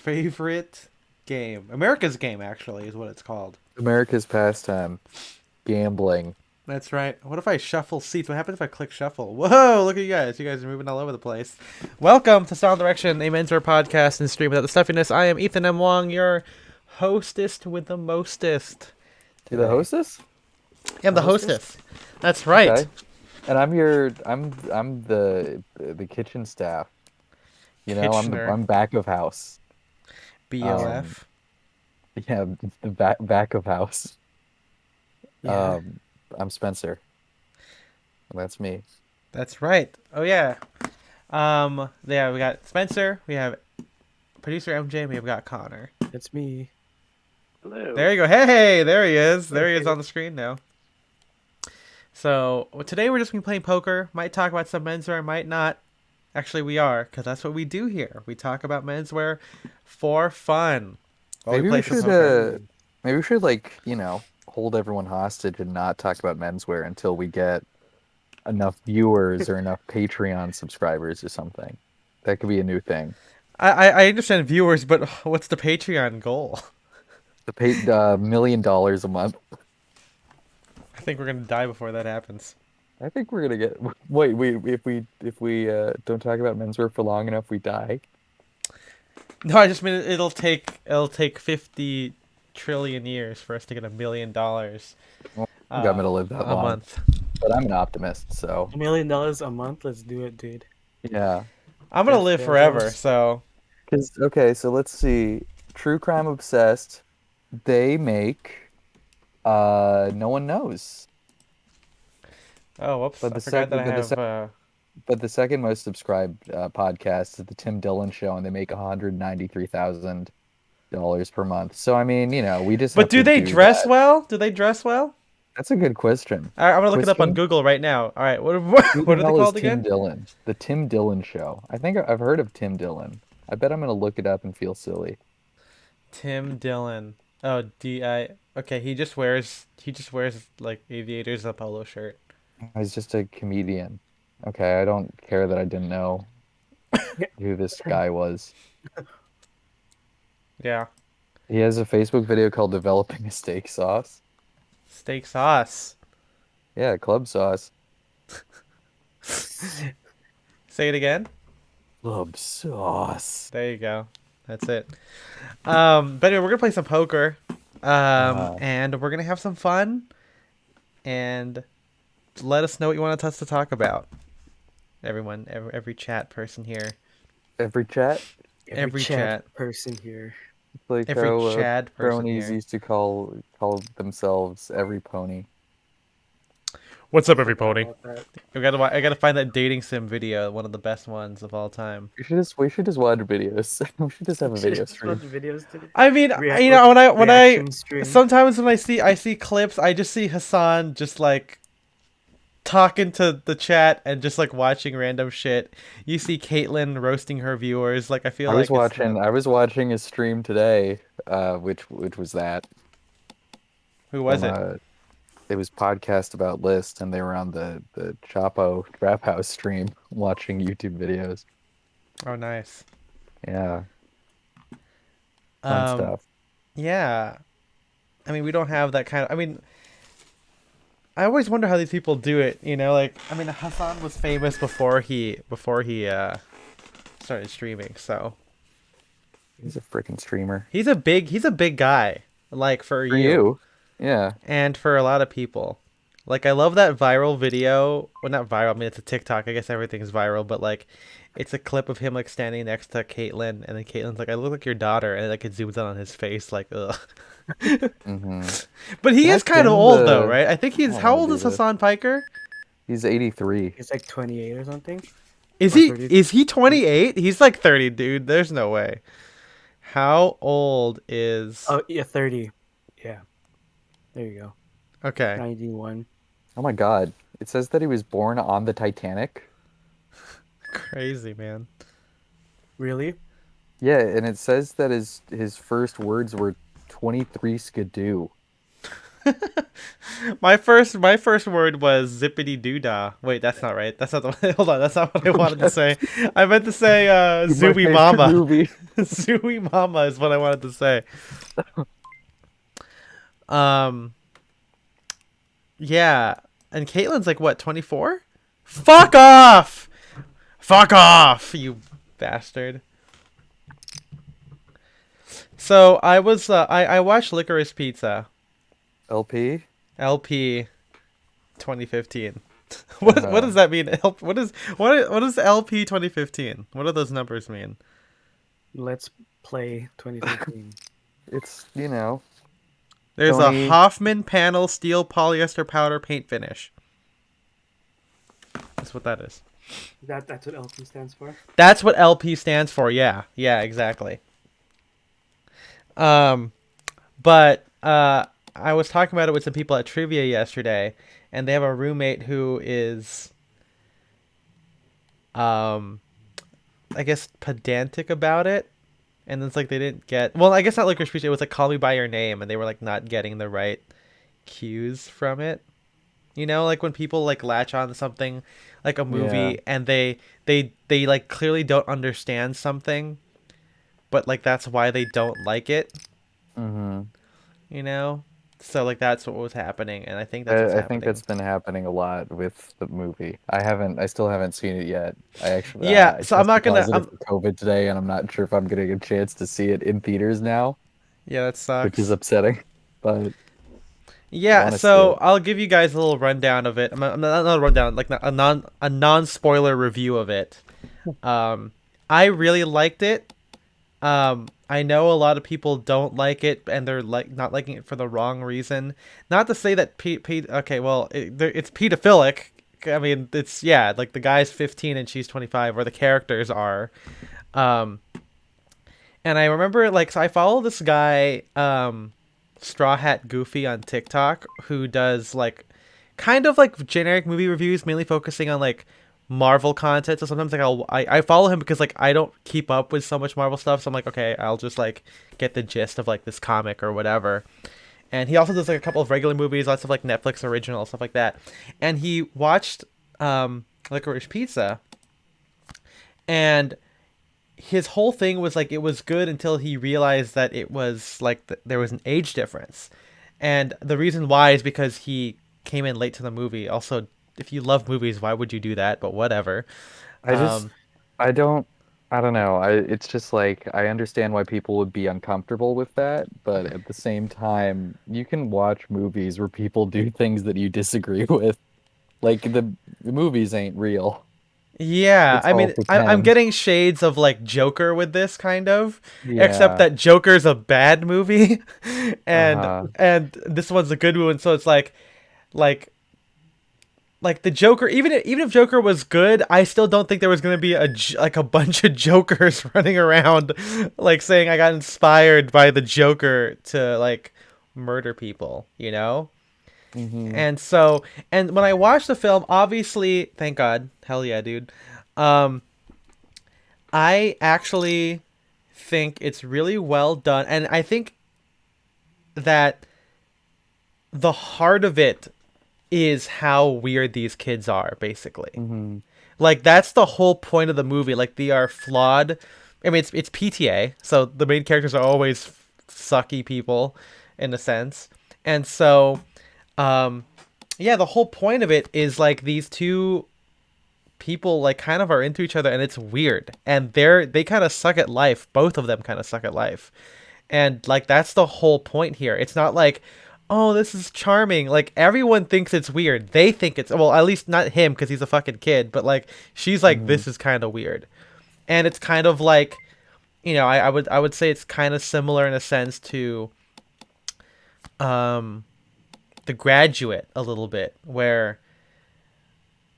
favorite game. America's game, actually, is what it's called. America's pastime, gambling. That's right. What if I shuffle seats? What happens if I click shuffle? Whoa, look at you guys. You guys are moving all over the place. Welcome to Sound Direction, a mentor podcast and stream without the stuffiness. I am Ethan M. Wong, your hostess with the mostest You the today. hostess? I'm the hostess. That's right. Okay. And I'm the kitchen staff. You know, Kitchener, I'm back of house. Um, BOF. yeah, the back of house. Yeah. I'm Spencer. That's me. That's right. Oh, yeah. Yeah, we got Spencer, we have producer MJ, and we've got Connor. That's me. Hello. There you go. Hey, there he is. There he is on the screen now. So today we're just gonna be playing poker. Might talk about some menswear, might not. Actually, we are, because that's what we do here. We talk about menswear for fun. While Maybe play we some should poker. maybe we should hold everyone hostage and not talk about menswear until we get enough viewers or enough Patreon subscribers or something. That could be a new thing. I understand viewers, but what's the Patreon goal? The pay $1 million a month. I think we're gonna die before that happens. I think we're gonna get. Wait, if we don't talk about menswear for long enough, we die. No, I just mean it'll take 50 trillion years for us to get $1 million Well, I'm gonna live that a long, month. but I'm an optimist, so $1 million a month. Let's do it, dude. yeah. I'm gonna Jeff live forever, Bezos. so Okay, so let's see. True Crime Obsessed. They make. No one knows. oh whoops, But I the forgot that I but the have But the second most subscribed podcast is the Tim Dillon Show, and they make $193,000 per month. So I mean, we just But have do to they do dress that. well? Do they dress well? That's a good question. I'm gonna look it up on Question? Google right now. All right, Who what the are they hell is called Tim again? Dillon? The Tim Dillon Show. I think I've heard of Tim Dillon. I bet I'm gonna look it up and feel silly. Tim Dillon. Oh, D-I. Okay, he just wears like aviators and a polo shirt. He's just a comedian. Okay, I don't care that I didn't know who this guy was. Yeah, He has a Facebook video called Developing a Steak Sauce. steak sauce. Yeah, club sauce. Say it again. Club sauce. There you go. That's it. But anyway, we're gonna play some poker. Uh, And we're gonna have some fun. And let us know what you want us to talk about. Everyone, every chat person here. every chat. Every chat chat. person here. It's like Every how Chad person bronies here. used to call themselves every pony. What's up, every pony? About that. I gotta find that dating sim video, one of the best ones of all time. We should just watch videos. We should just have a video Just watch stream. videos today. I mean, React- you know, when I reaction stream. sometimes when I see clips, I just see Hassan just like talking to the chat and just like watching random shit. You see Caitlyn roasting her viewers. Like I feel I was like it's watching not- I was watching a stream today, which was that Who was from it? it was podcast about list, and they were on the Chapo Trap House stream watching YouTube videos. Oh, nice. Yeah, fun Um, stuff. yeah. I mean, we don't have that kind of. I mean, I always wonder how these people do it. You know, like I mean, Hassan was famous before he started streaming. So He's a freaking streamer. he's a big guy. Like for For you you, yeah. and for a lot of people. Like I love that viral video. Well, not viral. I mean, it's a TikTok. I guess everything's viral, but like, it's a clip of him like standing next to Caitlyn, and then Caitlyn's like, "I look like your daughter," and like it zooms in on his face, like, ugh. hmm But he is That's kind of in old though, the- right? I think I he's. don't How wanna old do is this. Hassan Piker? He's 83. He's like 28 or something. Is Or he? 30. Is he 28? He's like 30, dude. There's no way. How old is? Oh yeah, 30. Yeah. There you go. Okay. 91. Oh my God! It says that he was born on the Titanic. Crazy, man. Really? Yeah, and it says that his first words were 23 skidoo. My first word was zippity doo dah. Wait, that's not right. That's not the hold on, that's not what I wanted to say. I meant to say My Zooey favorite Mama. movie. Zooey Mama is what I wanted to say. Um yeah. And Caitlin's like what, 24? Fuck off! Fuck off, you bastard. So I watched Licorice Pizza LP. LP 2015. What does that mean? What is LP 2015? What do those numbers mean? Let's play 2015. It's There's Tony. a Hoffman panel steel polyester powder paint finish. That's what that is. That's what LP stands for. That's what LP stands for. Yeah. Yeah, exactly. But I was talking about it with some people at trivia yesterday, and they have a roommate who is I guess pedantic about it. And it's like they didn't get, well, I guess not Licorice Pizza, it was like Call Me By Your Name, and they were like not getting the right cues from it. You know, like when people like latch on to something like a movie Yeah. and they like clearly don't understand something, but like that's why they don't like it, Mm-hmm. you know? So like that's what was happening, and I think that's what's I happening. think that's been happening a lot with the movie. I still haven't seen it yet. I actually, Yeah, I so I'm not tested gonna positive for COVID today, and I'm not sure if I'm getting a chance to see it in theaters now, yeah, that which is sucks. upsetting. But Yeah, want to see so it. I'll give you guys a little rundown of it. Not a rundown, like a non spoiler review of it. I really liked it. I know a lot of people don't like it, and they're like not liking it for the wrong reason. Not to say that okay, well, it's pedophilic. I mean, it's yeah, like the guy's 15 and she's 25, or the characters are. Um, and I remember like so I follow this guy, Straw Hat Goofy on TikTok, who does like kind of like generic movie reviews, mainly focusing on like Marvel content. So sometimes like I follow him because like I don't keep up with so much Marvel stuff. So I'm like, okay, I'll just like get the gist of like this comic or whatever. And he also does like a couple of regular movies, lots of like Netflix original stuff like that. And he watched Licorice Pizza, and his whole thing was like it was good until he realized that it was like there was an age difference, and the reason why is because he came in late to the movie. Also, if you love movies, why would you do that? But whatever. I just, Um, I don't, I don't know. It's just like I understand why people would be uncomfortable with that, but at the same time, you can watch movies where people do things that you disagree with. Like the movies ain't real. yeah, It's I all mean, I'm pretend. getting shades of like Joker with this kind of, except Yeah. that Joker's a bad movie, and Uh-huh. this one's a good one. So it's like the Joker, even if Joker was good, I still don't think there was gonna be like a bunch of Jokers running around, like saying I got inspired by the Joker to like murder people, you know. Hmm. And so, and when I watched the film, obviously, thank God, hell yeah, dude. Um, I actually think it's really well done, and I think that the heart of it is how weird these kids are, basically. Hmm. Like that's the whole point of the movie. Like they are flawed. I mean, it's PTA, so the main characters are always sucky people, in a sense. And so, um, yeah, the whole point of it is like these two people like kind of are into each other, and it's weird. And they kind of suck at life. Both of them kind of suck at life. And like that's the whole point here. It's not like, oh, this is charming. Like everyone thinks it's weird. They think it's, well, at least not him because he's a fucking kid, but like she's like, Hmm. this is kind of weird. And it's kind of like, I would say it's kind of similar in a sense to um The Graduate a little bit, where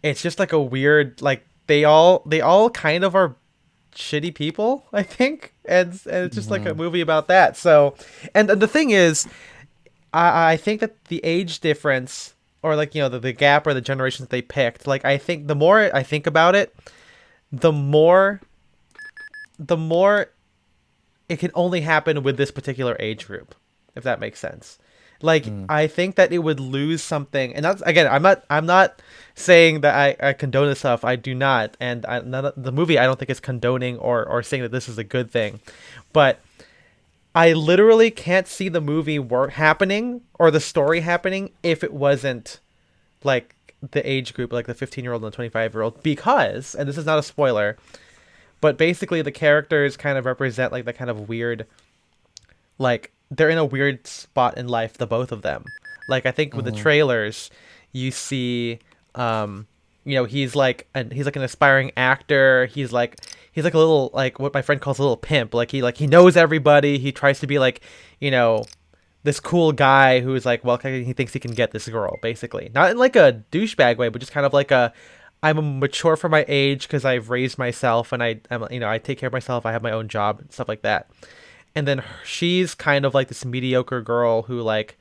it's just like a weird, like they all kind of are shitty people, I think. And it's just like a Hmm. movie about that. So, and the thing is, I think that the age difference, or like the gap or the generations they picked, like I think the more I think about it, the more the more it can only happen with this particular age group, if that makes sense. Like Mm. I think that it would lose something, and that's again, I'm not saying that I condone this stuff. I do not, and the movie I don't think is condoning or saying that this is a good thing, but I literally can't see the movie work happening or the story happening if it wasn't like the age group, like the 15-year-old and the 25-year-old, because, and this is not a spoiler, but basically the characters kind of represent like the kind of weird, like they're in a weird spot in life, the both of them. Like I think with the Mm-hmm. trailers, you see, um, he's like an aspiring actor. He's like a little, like what my friend calls a little pimp. Like he knows everybody. He tries to be like, you know, this cool guy who's like, well, he thinks he can get this girl, basically. Not in like a douchebag way, but just kind of like I'm a mature for my age because I've raised myself and I take care of myself. I have my own job and stuff like that. And then she's kind of like this mediocre girl who like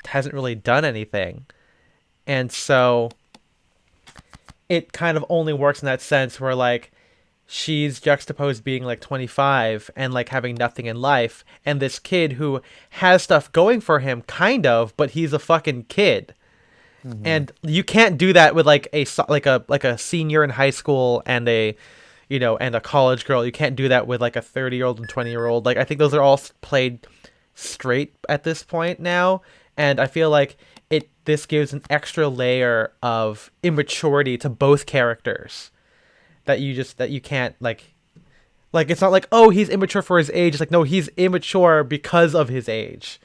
hasn't really done anything. And so it kind of only works in that sense where like she's juxtaposed being like 25 and like having nothing in life, and this kid who has stuff going for him kind of, but he's a fucking kid. Mm-hmm. And you can't do that with like a senior in high school and a college girl. You can't do that with like a 30-year-old and 20-year-old. Like I think those are all played straight at this point now, and I feel like this gives an extra layer of immaturity to both characters that you can't like it's not like, oh, he's immature for his age. It's like, no, he's immature because of his age.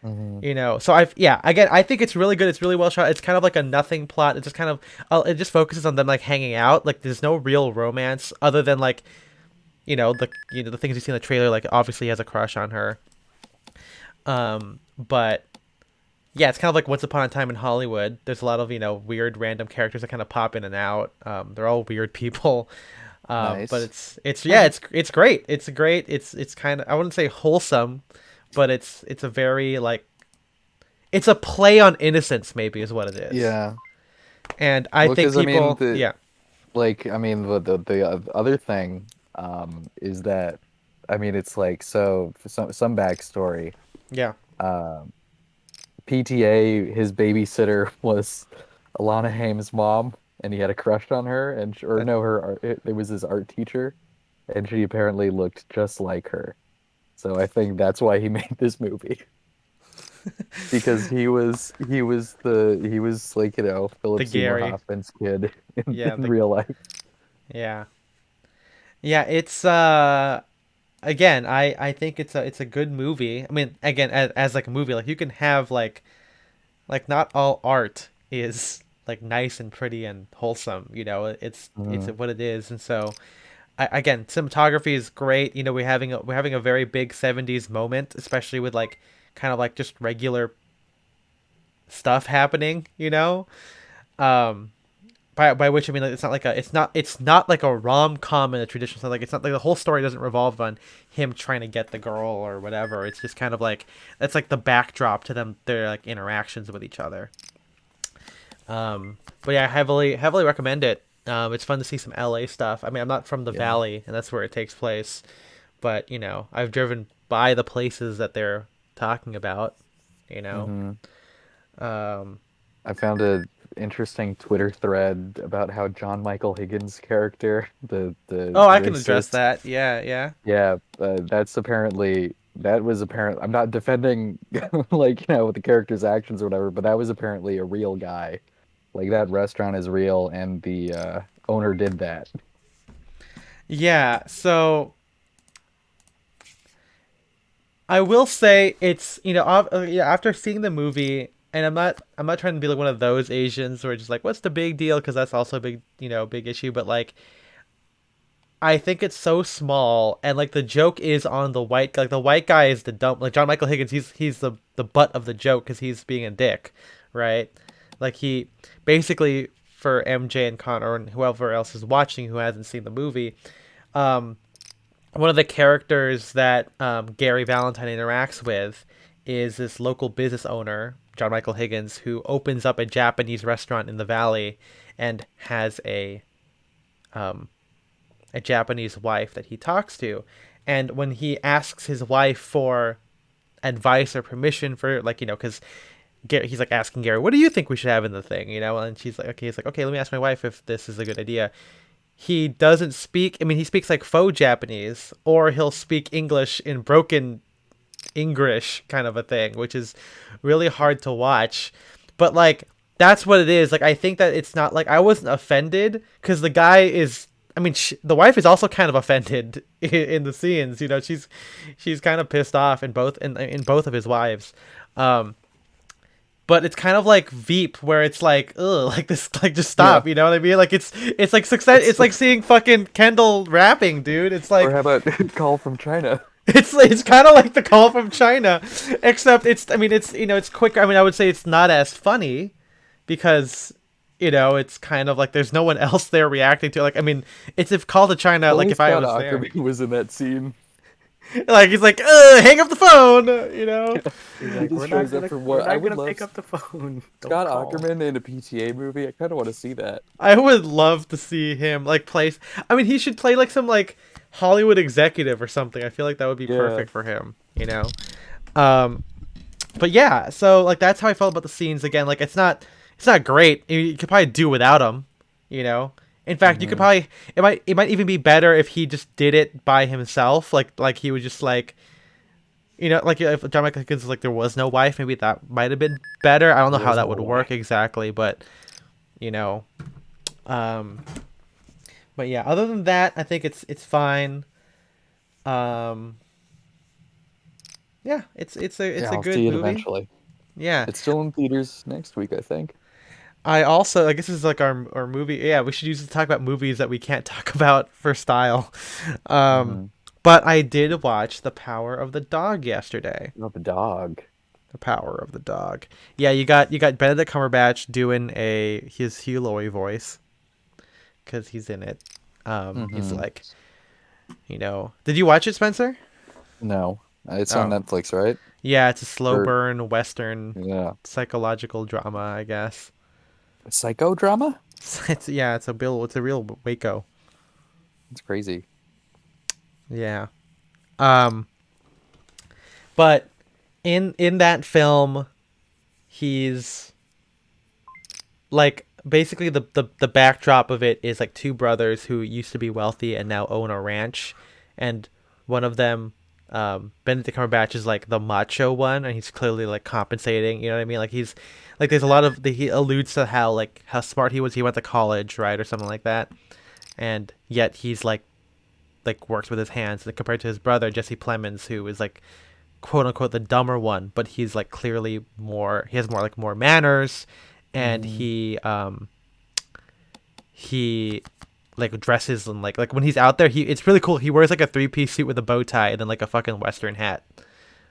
Mm-hmm. So again, I think it's really good. It's really well shot. It's kind of like a nothing plot. It just kind of it just focuses on them like hanging out. Like there's no real romance other than like the things you see in the trailer. Like obviously he has a crush on her. But yeah, it's kind of like Once Upon a Time in Hollywood. There's a lot of weird random characters that kind of pop in and out. They're all weird people. But Nice. it's great. It's great. It's kind of, I wouldn't say wholesome, but it's a very like, it's a play on innocence, maybe is what it is. Yeah. And I Well, think because I mean people, yeah, the other thing is that I mean it's like so for some backstory. yeah, Um, PTA, his babysitter was Alana Haim's mom, and he had a crush on her, and or that, no, her it was his art teacher, and she apparently looked just like her. So I think that's why he made this movie because he was like the Philip Seymour Gary, Hoffman's kid yeah, in real life. yeah, yeah. It's again, I think it's a good movie. I mean, again, as like a movie, like you can have like not all art is like nice and pretty and wholesome. It's Mhm. what it is, and so again, cinematography is great. We're having a very big 70s moment, especially with like kind of like just regular stuff happening. Um, by which I mean like it's not like a rom-com in a traditional sense. Like it's not like the whole story doesn't revolve on him trying to get the girl or whatever. It's just kind of like that's like the backdrop to their like interactions with each other. But yeah, I heavily recommend it. It's fun to see some LA stuff. I mean, I'm not from the Yeah. Valley, and that's where it takes place, but I've driven by the places that they're talking about. You know. hmm Um, I found a interesting Twitter thread about how John Michael Higgins' character, the oh, I can address racist, that. Yeah, yeah. yeah, that was apparent. I'm not defending like the character's actions or whatever, but that was apparently a real guy. Like that restaurant is real, and the owner did that. Yeah, so I will say it's yeah, after seeing the movie, and I'm not trying to be like one of those Asians who are just like, what's the big deal, because that's also a big issue, but like I think it's so small, and like the joke is on the white guy is the dumb, like John Michael Higgins, he's the butt of the joke because he's being a dick, right? Like he basically, for MJ and Connor and whoever else is watching who hasn't seen the movie, um one of the characters that Gary Valentine interacts with is this local business owner, John Michael Higgins, who opens up a Japanese restaurant in the valley and has um, a Japanese wife that he talks to. And when he asks his wife for advice or permission for, like, because he's like asking Gary, what do you think we should have in the thing, and she's like, okay, he's like, okay, let me ask my wife if this is a good idea. He doesn't speak, I mean, he speaks like faux Japanese, or he'll speak English in broken English kind of a thing, which is really hard to watch. But like, that's what it is. Like, I think that it's not like, I wasn't offended because the guy is, I mean, the wife is also kind of offended in the scenes. She's kind of pissed off in both of his wives. But it's kind of like Veep, where it's like, ugh, like this, like just stop. You know what I mean? Like it's like success. It's like seeing fucking Kendall rapping, dude. It's like, Or how about Call from China? It's kind of like the Call from China, except it's it's quicker. I mean, I would say it's not as funny because it's kind of like there's no one else there reacting to it. Like, I mean, it's if Call to China, At like least if I Scott was there, Aukerman was in that scene. like he's like, hang up the phone, He's like, just we're shows not up gonna, for we're what- not I would gonna love pick up the phone. Don't Scott call. Aukerman in a PTA movie. I kind of want to see that. I would love to see him like play. I mean, he should play like some like Hollywood executive or something. I feel like that would be perfect for him, But yeah, so like that's how I felt about the scenes. Again, like it's not great. You could probably do without them, In fact, you could probably it might even be better if he just did it by himself. Like he would just like, like if John Michael Higgins like there was no wife, maybe that might have been better. I don't know how that would work exactly, but but yeah, other than that, I think it's fine. Yeah, it's a I'll good see it movie. eventually. Yeah. It's still in theaters next week, I think. I guess this is like our movie. Yeah, we should use it to talk about movies that we can't talk about for style. But I did watch The Power of the Dog yesterday. Not the dog. The Power of the Dog. Yeah, you got Benedict Cumberbatch doing his Hugh Laurie voice because he's in it. He's like, Did you watch it, Spencer? No. It's on Netflix, right? Yeah, it's a slow burn Western psychological drama, I guess. A psychodrama? It's a real Waco. It's crazy. Yeah. But in that film, he's like basically the backdrop of it is like two brothers who used to be wealthy and now own a ranch, and one of them, Benedict Cumberbatch, is like the macho one, and he's clearly like compensating. You know what I mean? Like he's like there's a lot of he alludes to how smart he was. He went to college, right, or something like that, and yet he's like works with his hands, like, compared to his brother Jesse Plemons, who is like quote unquote the dumber one, but he's like clearly he has more manners, and he like dresses and like when he's out there, it's really cool. He wears like a 3-piece suit with a bow tie and then like a fucking Western hat,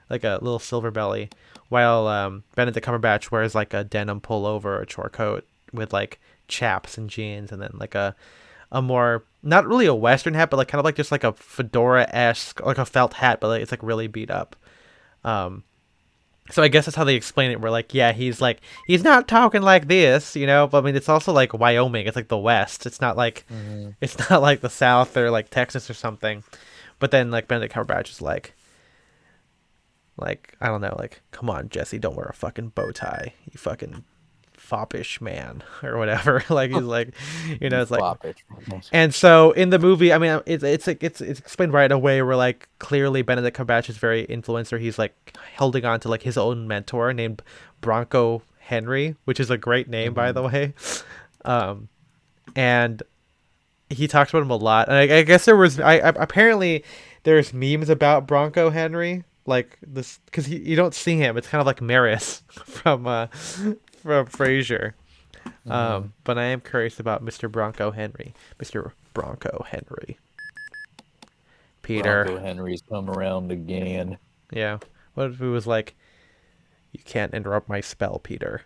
like a little silver belly, while Benedict Cumberbatch wears like a denim pullover or a chore coat with like chaps and jeans, and then like a more, not really a Western hat, but like kind of like just like a fedora-esque, like a felt hat, but like it's like really beat up. So I guess that's how they explain it. We're like, yeah, he's not talking like this, but I mean, it's also like Wyoming. It's like the West. It's not like, it's not like the South or like Texas or something. But then like Benedict Cumberbatch is like, I don't know, like, come on, Jesse, don't wear a fucking bow tie, you fucking foppish man, or whatever. Like he's like, it's like Foppish. and so in the movie, I mean, it's explained right away. Where like clearly Benedict Cumberbatch is very influencer. He's like holding on to like his own mentor named Bronco Henry, which is a great name, by the way. And he talks about him a lot. And I guess apparently there's memes about Bronco Henry, like this, because you don't see him. It's kind of like Maris from Frasier. But I am curious about Mr. Bronco Henry. Mr. Bronco Henry. Peter. Bronco Henry's come around again. Yeah. What if it was like, you can't interrupt my spell, Peter?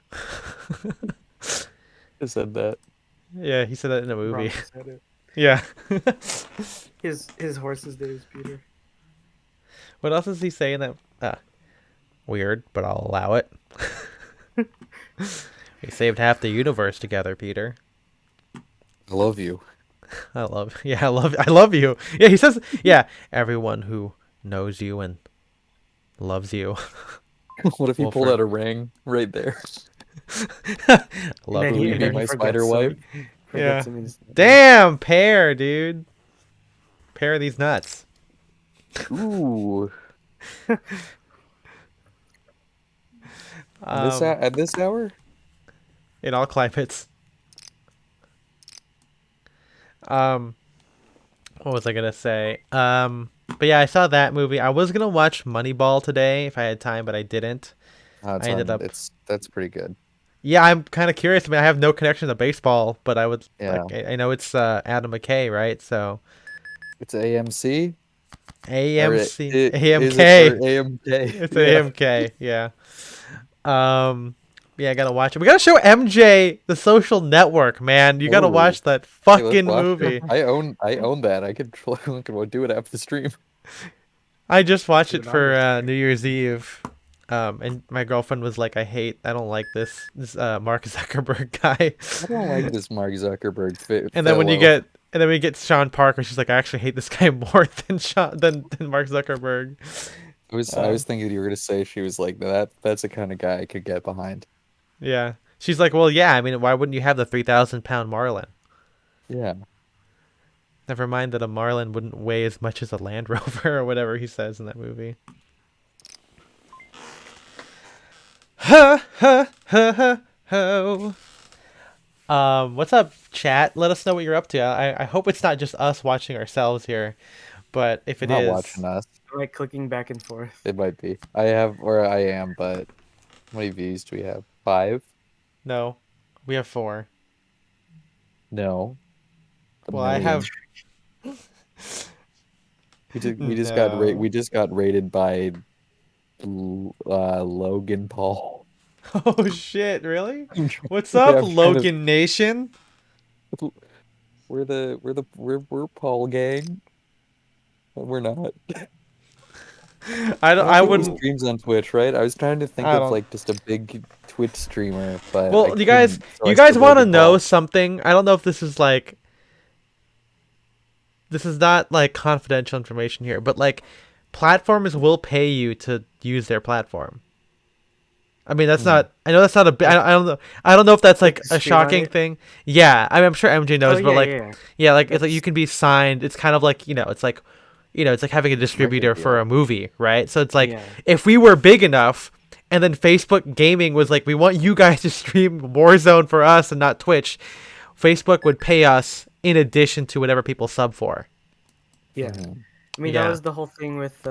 I said that. Yeah, he said that in a movie. Bronco said it. Yeah. His horse's name is Peter. What else is he saying that? Weird, but I'll allow it. We saved half the universe together, Peter. I love you. I love you. Yeah, he says, yeah, everyone who knows you and loves you. What if he pulled Wolford. out a ring right there? Love then you, Will you and be then Peter. my he spider forgets wife? him. Yeah. Forgets him instantly. Damn, pear, dude. Pear these nuts. Ooh. Um, At this hour? in all climates. Um, what was I gonna say? But yeah, I saw that movie. I was gonna watch Moneyball today if I had time, but I didn't. I ended up. That's pretty good. Yeah, I'm kind of curious. I mean, I have no connection to baseball, but I would like. Yeah. I know it's Adam McKay, right? So It's AMC AMC, is it or AMK. AMK? It's Yeah. AMK. Yeah. Um. Yeah, I gotta watch it. We gotta show MJ The Social Network, man. You gotta Oh, watch that hey, let's fucking watch it. movie. I own that. I could do it after the stream. I just watched Put it it on for this year. New Year's Eve. And my girlfriend was like, I don't like this Mark Zuckerberg guy. I don't like this Mark Zuckerberg And then when you fellow. get and then we get Sean Parker, she's like, I actually hate this guy more than than Mark Zuckerberg. I Um, was thinking you were gonna say she was like that's the kind of guy I could get behind. yeah. She's like, well, yeah. I mean, why wouldn't you have the 3,000 pound Marlin? Yeah. Never mind that a Marlin wouldn't weigh as much as a Land Rover or whatever he says in that movie. Ha ha ha ha ho. What's up, chat? Let us know what you're up to. I hope it's not just us watching ourselves here, but if it Not is, watching us. I like clicking back and forth. It might be. I am, but how many views do we have? 5? no, we have 4. No. A Well, I million. have no. We just got rated by Logan Paul. Oh shit! Really? What's Yeah, up, I'm trying to- Logan Nation? we're Paul gang. We're not. I I don't. don't I think he wouldn't. streams on Twitch, right? I was trying to think I of don't. like just a big Twitch streamer, but I Well, you guys, couldn't, so I you guys said want to Logan know Paul. something? I don't know if this is like. This is not like confidential information here, but like, platforms will pay you to use their platform. I mean, that's not. I know that's not a. I don't know. I don't know if that's like to a stream on shocking it? thing. Yeah, I mean, I'm sure MJ knows, Oh but yeah, like, yeah. yeah, like it's like That's- you can be signed. It's kind of like it's like, it's like having a distributor for deal. a movie, right? So it's like Yeah. if we were big enough, and then Facebook Gaming was like, we want you guys to stream Warzone for us and not Twitch, Facebook would pay us in addition to whatever people sub for. Yeah. Mhm. I mean, Yeah. that was the whole thing with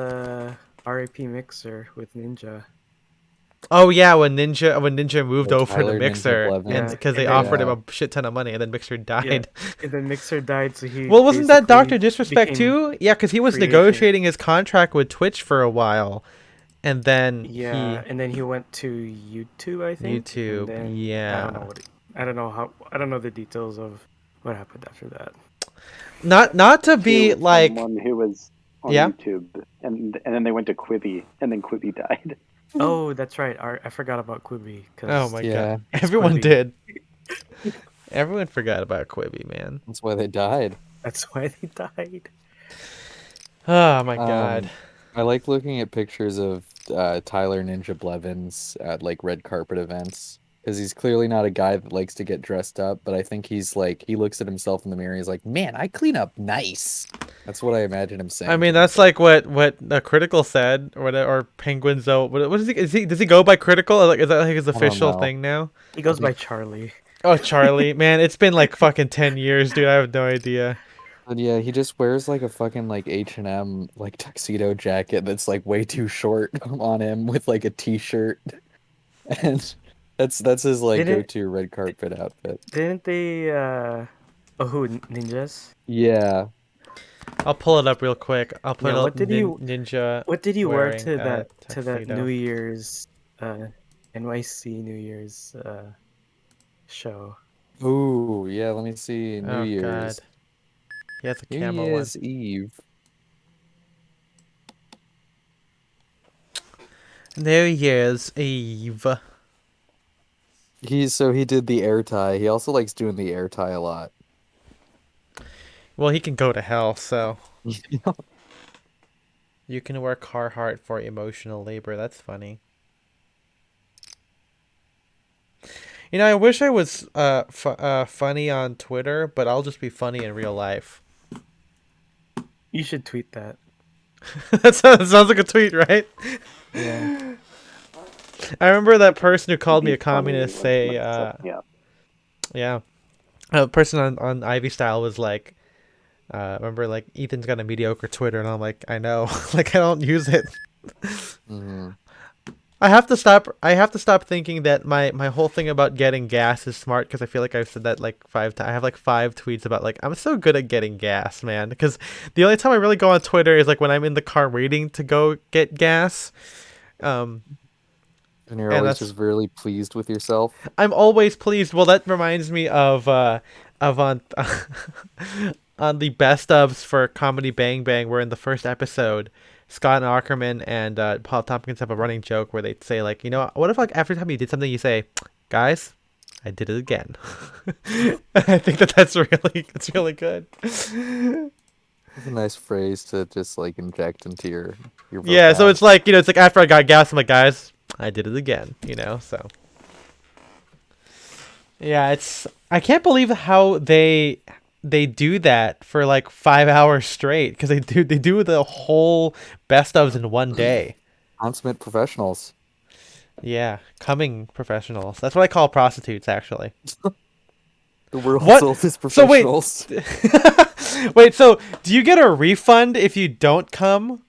RAP Mixer with Ninja. Oh yeah, when Ninja moved Oh, over to Tyler Ninja Mixer, Blevins. and because they And offered then- him a shit ton of money, and then Mixer died. Yeah. And then Mixer died, so he. Well, wasn't that basically Doctor Disrespect became- too? Yeah, because he was free agent. negotiating his contract with Twitch for a while, and then Yeah, and then he went to YouTube, I think. YouTube, and then, yeah. I don't know the details of what happened after that. not to be to like someone who was on Yeah. YouTube, and then they went to Quibi, and then Quibi died. Oh, that's right. I forgot about Quibi. oh my Yeah, god, everyone Quibi. did. Everyone forgot about Quibi, man. that's why they died. That's why they died. Oh my god. I like looking at pictures of Tyler Ninja Blevins at like red carpet events because he's clearly not a guy that likes to get dressed up, but I think he's like he looks at himself in the mirror. He's like, "Man, I clean up nice." That's what I imagine him saying. I mean, to that's like what Critical said, or whatever, or Penguins. Though, what is he? Does he go by Critical? Like, is that like his don't official know. thing now? He goes by Charlie. Oh, Charlie, man, it's been like fucking 10 years, dude. I have no idea. But yeah, he just wears like a fucking like H&M like tuxedo jacket that's like way too short on him with like a t-shirt. And that's his like Did it- go-to red carpet outfit. Didn't they? Oh, who ninjas? Yeah. I'll pull it up real quick. I'll put Yeah, up what did you- Ninja. What did he wear Wearing to a that tuxedo. New Year's NYC New Year's show? Ooh, yeah, let me see. New Oh Year's. god. He has a New camo one. Year's Eve. New Year's Eve. He did the air tie. He also likes doing the air tie a lot. Well, he can go to hell, so. You can wear Carhartt for emotional labor. That's funny. You know, I wish I was funny on Twitter, but I'll just be funny in real life. You should tweet that. That sounds like a tweet, right? Yeah. I remember that person who called me Be a communist funny, say, yeah. yeah, a person on Ivy Style was like, remember like Ethan's got a mediocre Twitter, and I'm like, I know, like I don't use it. Hmm. I have to stop. I have to stop thinking that my whole thing about getting gas is smart, because I feel like I've said that like 5 times. I have like 5 tweets about like I'm so good at getting gas, man. Because the only time I really go on Twitter is like when I'm in the car waiting to go get gas. Um, And you're and always that's just really pleased with yourself. I'm always pleased. Well, that reminds me of on on the best ofs for Comedy Bang Bang, where in the first episode, Scott Ackerman and Paul Tompkins have a running joke where they say like, you know, what if like every time you did something you say, guys, I did it again. I think that's really good. It's a nice phrase to just like inject into your Yeah, so vocab. it's like, you know, it's like after I got gas, I'm like, guys, I did it again, you know, so. Yeah, it's I can't believe how they do that for like 5 hours straight, because they do the whole best ofs in one day. Consummate professionals. Yeah, coming professionals. That's what I call prostitutes, actually. The world's What? oldest So wait, professionals. wait. So do you get a refund if you don't come?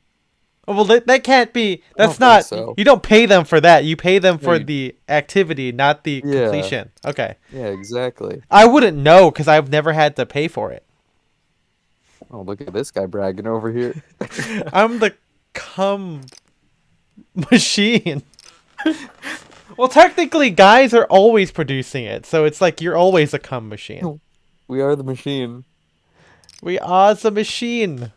Oh, well, that can't be. That's don't think not. so. You don't pay them for that. You pay them No, for you- the activity, not the Yeah. completion. Okay. Yeah, exactly. I wouldn't know because I've never had to pay for it. Oh, look at this guy bragging over here. I'm the cum machine. Well, technically, guys are always producing it, so it's like you're always a cum machine. We are the machine. We are the machine.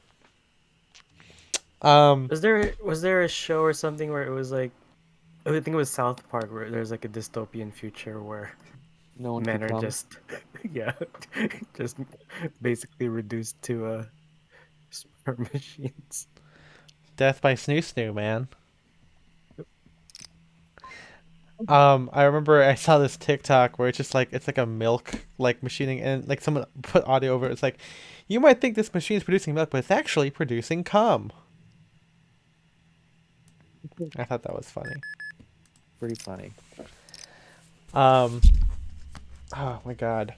Was there a show or something where it was like, I think it was South Park, where there's like a dystopian future where No one men can are come. just yeah, just basically reduced to sperm machines. Death by Snoo Snoo, man. I remember I saw this TikTok where it's like a milk like machining, and like someone put audio over it. It's like, you might think this machine is producing milk, but it's actually producing cum. I thought that was funny. Pretty funny. Oh my god.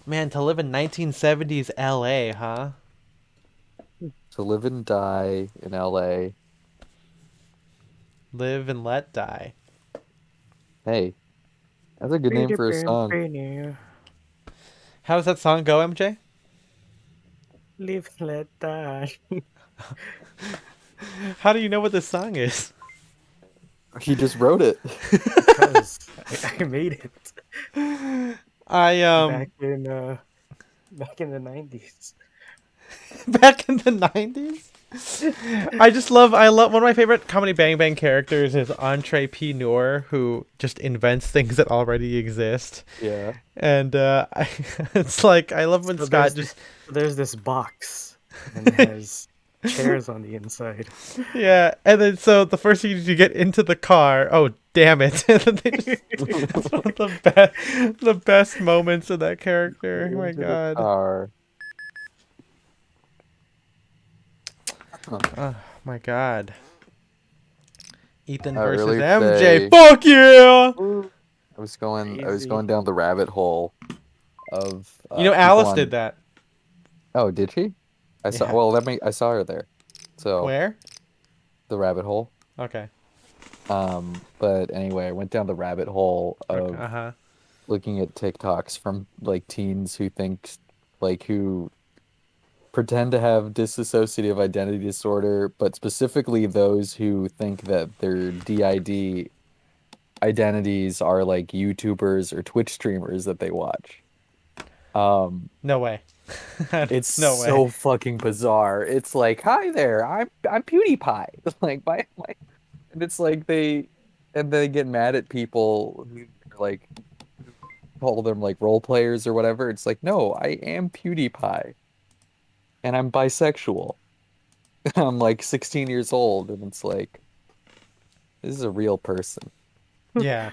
Man, to live in 1970s LA, huh? To live and die in LA. Live and let die. Hey, that's a good name for a song. How does that song go, MJ? Live, let die. How do you know what this song is? He just wrote it. Because I made it I back in the 90s. back in the 90s. I love one of my favorite Comedy Bang Bang characters is Entree P. Noor, who just invents things that already exist. Yeah. And it's like I love when So Scott there's this box and it has chairs on the inside. yeah, and then so the first thing you do to get into the car, oh damn it. And then they just, it's one of the best moments of that character. Oh my Into the god. car. Oh my god. Ethan I versus really MJ. say- Fuck yeah! I was going Crazy. down the rabbit hole of You know, people Alice on- did that. Oh, did she? I saw Yeah. well I saw her there. So Where? the rabbit hole. Okay. But anyway, I went down the rabbit hole of Uh-huh. looking at TikToks from like teens who pretend to have dissociative identity disorder, but specifically those who think that their DID identities are like YouTubers or Twitch streamers that they watch. No way. It's no way. so fucking bizarre. It's like, hi there, I'm PewDiePie. Like my and it's like they get mad at people who like call them like role players or whatever. It's like, no, I am PewDiePie. And I'm bisexual. I'm like 16 years old, and it's like this is a real person. Yeah.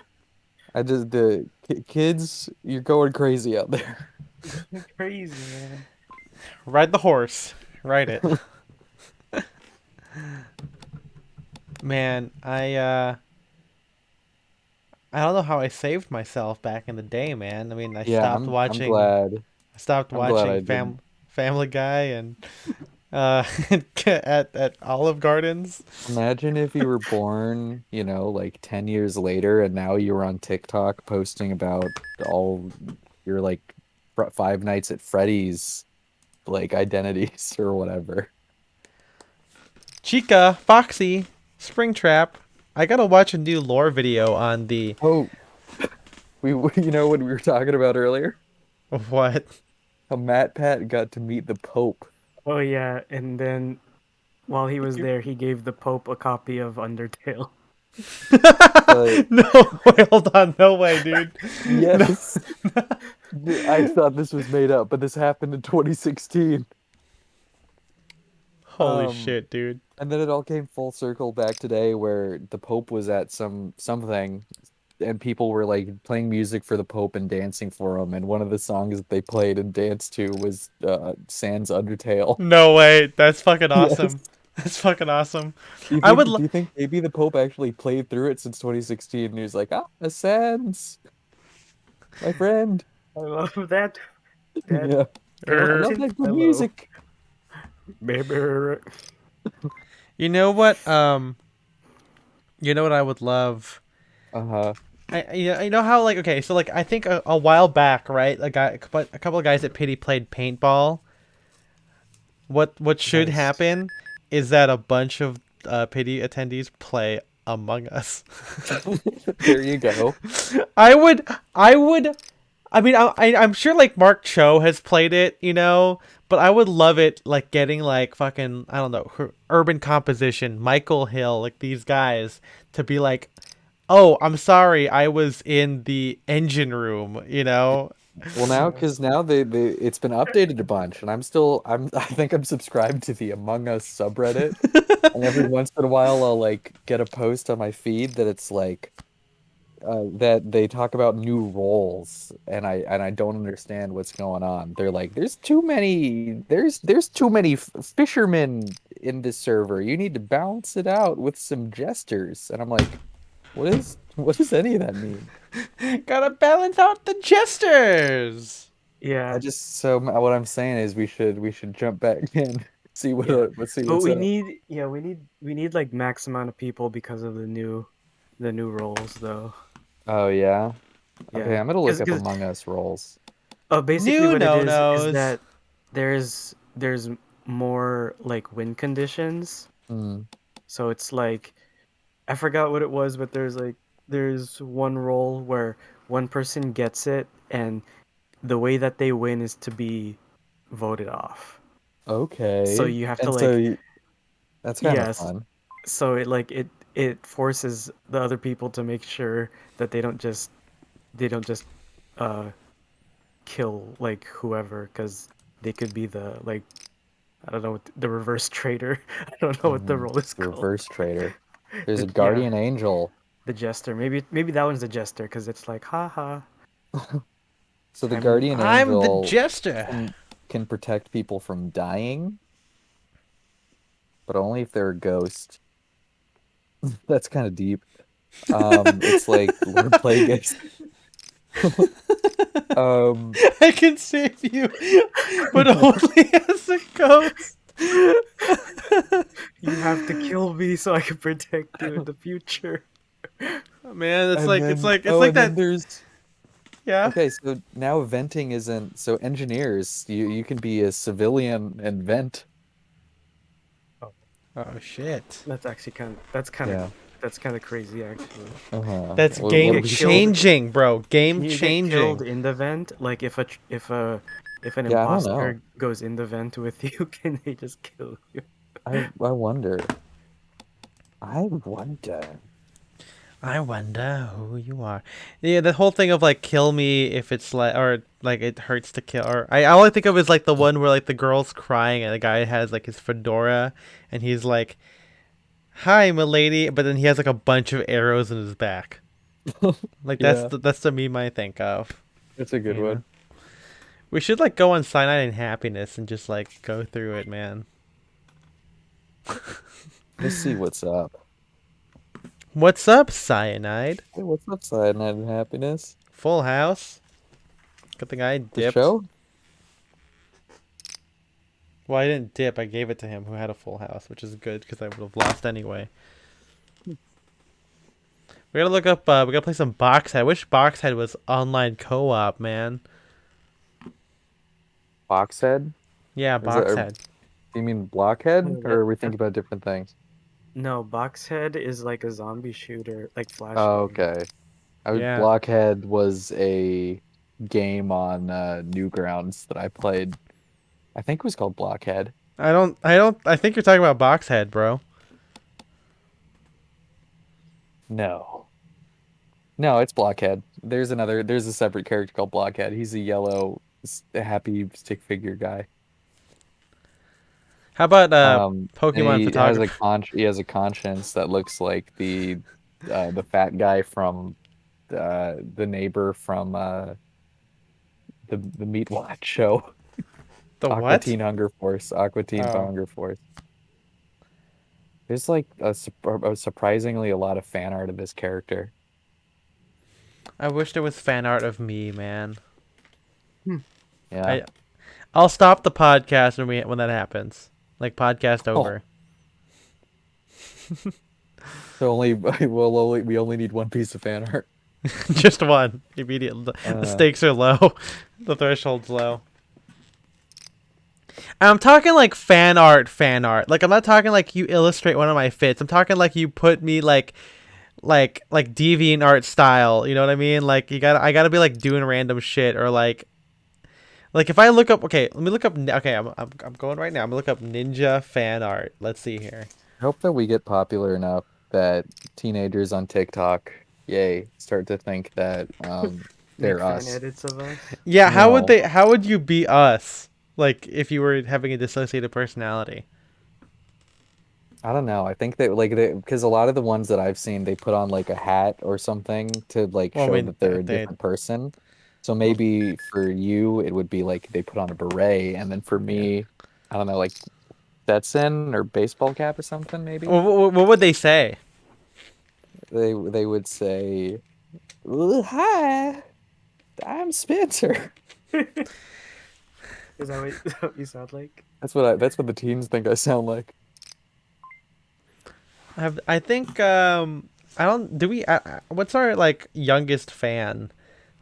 I just the kids, you're going crazy out there. Crazy, man. Ride the horse. Ride it. Man, I don't know how I saved myself back in the day, man. I mean, Yeah, I'm glad. I stopped I'm glad watching I didn't. Family Guy and uh at Olive Gardens. Imagine if you were born, like 10 years later, and now you were on TikTok posting about all your like Five Nights at Freddy's like identities or whatever. Chica, Foxy, Springtrap. I gotta watch a new lore video on the Oh, you know what we were talking about earlier? what? How Matt Pat got to meet the Pope. Oh yeah, and then while he was You- there, he gave the Pope a copy of Undertale. No, wait, hold on. No way, dude. No. Yes. I thought this was made up, but this happened in 2016. Holy Um, shit, dude. and then it all came full circle back today where the Pope was at something and people were like playing music for the Pope and dancing for him, and one of the songs that they played and danced to was Sans Undertale. No way. That's fucking Yes. awesome. That's fucking awesome. Do you I would think, lo- do you think maybe the Pope actually played through it since 2016 and he was like, a Sans, my friend. I love that. That Yeah. I Er, love that good Hello. music. Baby. you know what? You know what I would love. Uh-huh. You know how like okay, so like I think a while back, right? A couple of guys at Pity played paintball. What should Nice. happen is that a bunch of Pity attendees play Among Us. There you go. I mean, I'm sure like Mark Cho has played it, you know, but I would love it like getting like fucking I don't know, Urban Composition, Michael Hill, like these guys to be like, oh, I'm sorry, I was in the engine room, you know. Well, now because now they it's been updated a bunch, and I think I'm subscribed to the Among Us subreddit, and every once in a while I'll like get a post on my feed that it's like that they talk about new roles, and I don't understand what's going on. They're like, there's too many fishermen in this server. You need to balance it out with some jesters, and I'm like, what does any of that mean? Gotta balance out the jesters. Yeah, What I'm saying is we should jump back in, see what Yeah. let's see but what's we up. need like max amount of people because of the new roles though. Oh yeah. Okay, Yeah, I'm gonna look up 'cause Among Us roles. basically New what it is no-nos. that there's more like win conditions. Hmm. So it's like I forgot what it was, but there's one role where one person gets it, and the way that they win is to be voted off. So Okay. you have to And so like that's kind of yes. fun. So it forces the other people to make sure that they don't just uh kill like whoever because they could be the like I don't know the reverse traitor. I don't know what the role is called. Reverse trader. There's a Yeah, guardian angel. the jester. Maybe that one's the jester because it's like haha. So the I'm- guardian I'm the angel jester. can protect people from dying, but only if they're a ghost. That's kind of deep. It's like Lord Plagueis. I can save you, but only as a ghost. You have to kill me so I can protect you in the future. Man, it's and like then, it's like and then that. there's Yeah. okay, so now venting isn't so engineers, you can be a civilian and vent. Oh shit. That's actually Yeah. that's kind of crazy actually. Uh-huh. That's What game do we- changing, bro. Game Can you get killed changing. in the vent? Like if an Yeah, I don't imposter know. goes in the vent with you, can they just kill you? I wonder. I wonder. I wonder who you are. Yeah, the whole thing of like kill me if it's like or like it hurts to kill or I all I think of is like the one where like the girl's crying and the guy has like his fedora and he's like, "Hi, milady," but then he has like a bunch of arrows in his back. Like Yeah, that's the meme I think of. that's a good You know? one. We should like go on Cyanide and Happiness and just like go through it, man. Let's see what's up. What's up, Cyanide? Hey, what's up, Cyanide and Happiness? Full House. Good thing I The dipped. show? Well, I didn't dip. I gave it to him who had a full house, which is good because I would have lost anyway. We gotta look up. We gotta play some Boxhead. I wish Boxhead was online co-op, man. Boxhead? Yeah, Is that, Boxhead. you mean Blockhead? Oh, Or are we thinking about different things? No, Boxhead is like a zombie shooter, like Flash Oh, game. okay. Yeah. Blockhead was a game on Newgrounds that I played. I think it was called Blockhead. I don't. I don't. I think you're talking about Boxhead, bro. No. No, it's Blockhead. There's a separate character called Blockhead. He's a yellow, happy stick figure guy. How about And Pokemon he photographer? he has a conscience that looks like the fat guy from the neighbor from the Meat Watch show. The Aqua what? Teen Hunger Force. Aqua Teen Oh. Hunger Force. There's like a surprisingly a lot of fan art of this character. I wish there was fan art of me, man. Yeah. I'll stop the podcast when that happens. Like podcast Oh. over. So we only need one piece of fan art. Just one immediately. The stakes are low. The threshold's low. And I'm talking like fan art. Like I'm not talking like you illustrate one of my fits. I'm talking like you put me like deviant art style. You know what I mean? Like I gotta be like doing random shit or like if I look up. Okay, let me look up. Okay, I'm going right now. I'm gonna look up ninja fan art. Let's see here. I hope that we get popular enough that teenagers on TikTok, start to think that Make they're fan us. edits of us. Yeah, how would No. they? How would you be us? Like if you were having a dissociative personality. I don't know. I think that because a lot of the ones that I've seen, they put on like a hat or something to like Well, I show mean, that they're a they different person. So maybe for you, it would be like they put on a beret, and then for me, I don't know, like Stetson or baseball cap or something. Maybe What would they say? they would say, "Ooh, hi, I'm Spencer." Is that what you sound like? That's what the teens think I sound like. I think I don't do we what's our like youngest fan?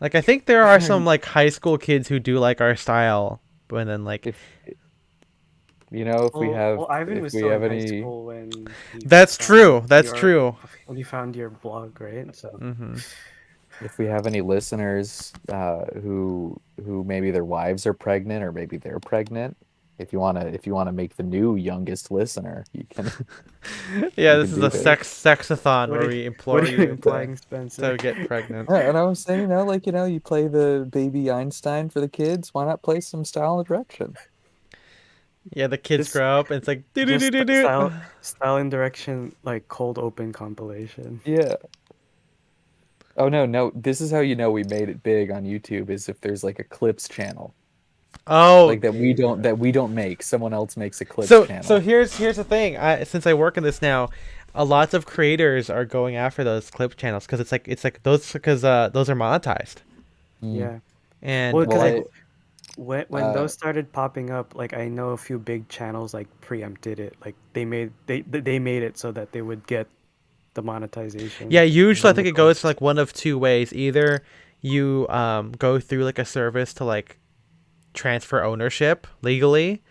Like I think there are some like high school kids who do like our style, but then like If if we have Ivan was if we still have in high any. school when he that's found true. That's your- true. When you found your blog, right? So Hmm. If we have any listeners who maybe their wives are pregnant or maybe they're pregnant, if you wanna make the new youngest listener, you can. Yeah, You this can is a do that. sexathon What where are- we implore what are you you implying, Spencer? to get pregnant. Yeah, and I was saying, you play the baby Einstein for the kids. Why not play some style and direction? Yeah, the kids This- grow up and it's like Just do. style and direction, like cold open compilation. Yeah. Oh no! This is how you know we made it big on YouTube is if there's like a clips channel, Oh, like that we don't make. Someone else makes a clips so channel. here's the thing. Since I work in this now, a lot of creators are going after those clip channels because it's like those because those are monetized Yeah. and Well, because Well, when those started popping up, like I know a few big channels like preempted it. Like they made it so that they would get the monetization. yeah, usually I from think the it goes clips. like one of two ways. Either you go through like a service to like transfer ownership legally,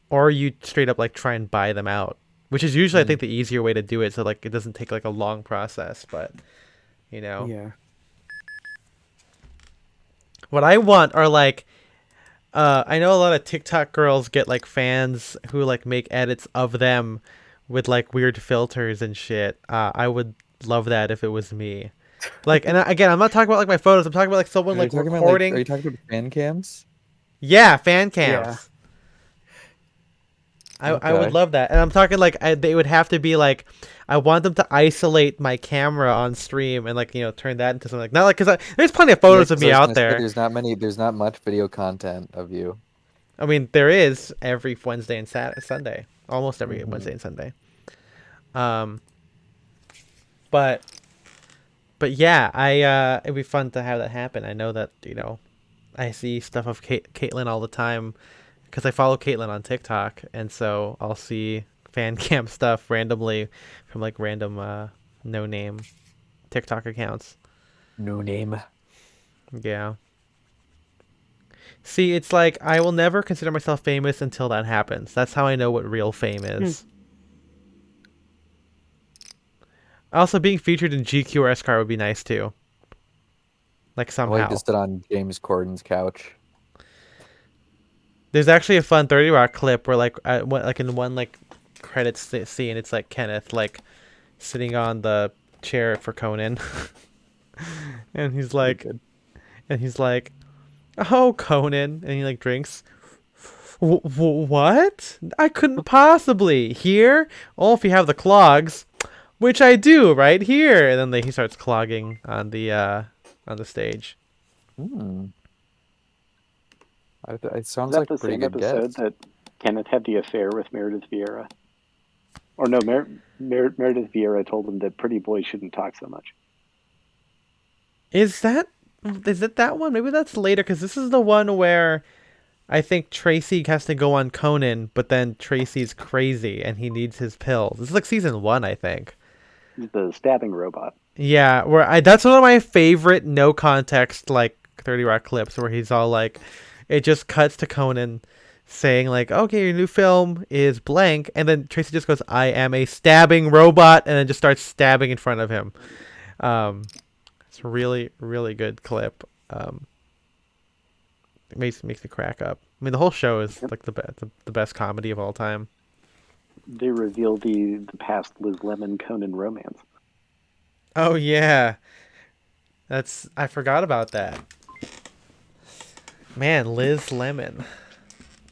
or you straight up like try and buy them out, which is usually I think the easier way to do it. So like it doesn't take like a long process, but Yeah. what I want are like I know a lot of TikTok girls get like fans who like make edits of them with like weird filters and shit. I would love that if it was me. Like, and again, I'm not talking about like my photos. I'm talking about like someone Are you like talking recording. are you talking about fan cams? Yeah, fan Yeah. cams. I would Okay. love that, and I'm talking like they would have to be like, I want them to isolate my camera on stream and like turn that into something like not like because there's plenty of photos of me out there. There's not much video content of you. I mean, there is every Wednesday and Sunday, almost every Mhm. Wednesday and Sunday. Um, but yeah, it'd be fun to have that happen. I know that I see stuff of Caitlyn all the time because I follow Caitlyn on TikTok, and so I'll see fan cam stuff randomly from like random no name TikTok accounts. No name. Yeah. See, it's like I will never consider myself famous until that happens. That's how I know what real fame is. Also, being featured in GQ or SCAR would be nice too. Like I somehow. like to sit on James Corden's couch. There's actually a fun 30 Rock clip where like in one like credits scene, it's like Kenneth like sitting on the chair for Conan, and he's like, "Oh, Conan," and he like drinks. What? I couldn't possibly here. Oh, if you have the clogs, which I do right here, and then he starts clogging on the stage. Hmm. It sounds Is that like a the pretty same good episode guess. that Kenneth had the affair with Meredith Vieira? Or no, Meredith Vieira told him that pretty boys shouldn't talk so much. Is it that one? Maybe that's later because this is the one where I think Tracy has to go on Conan, but then Tracy's crazy and he needs his pills. This is like season 1, I think. He's the stabbing robot. Yeah, that's one of my favorite no context like 30 Rock clips where he's all like, it just cuts to Conan saying like, okay, your new film is blank, and then Tracy just goes, I am a stabbing robot, and then just starts stabbing in front of him. It's a really, really good clip. It makes me crack up. I mean, the whole show is like the best comedy of all time. They reveal the past Liz Lemon Conan romance. Oh yeah, I forgot about that. Man, Liz Lemon,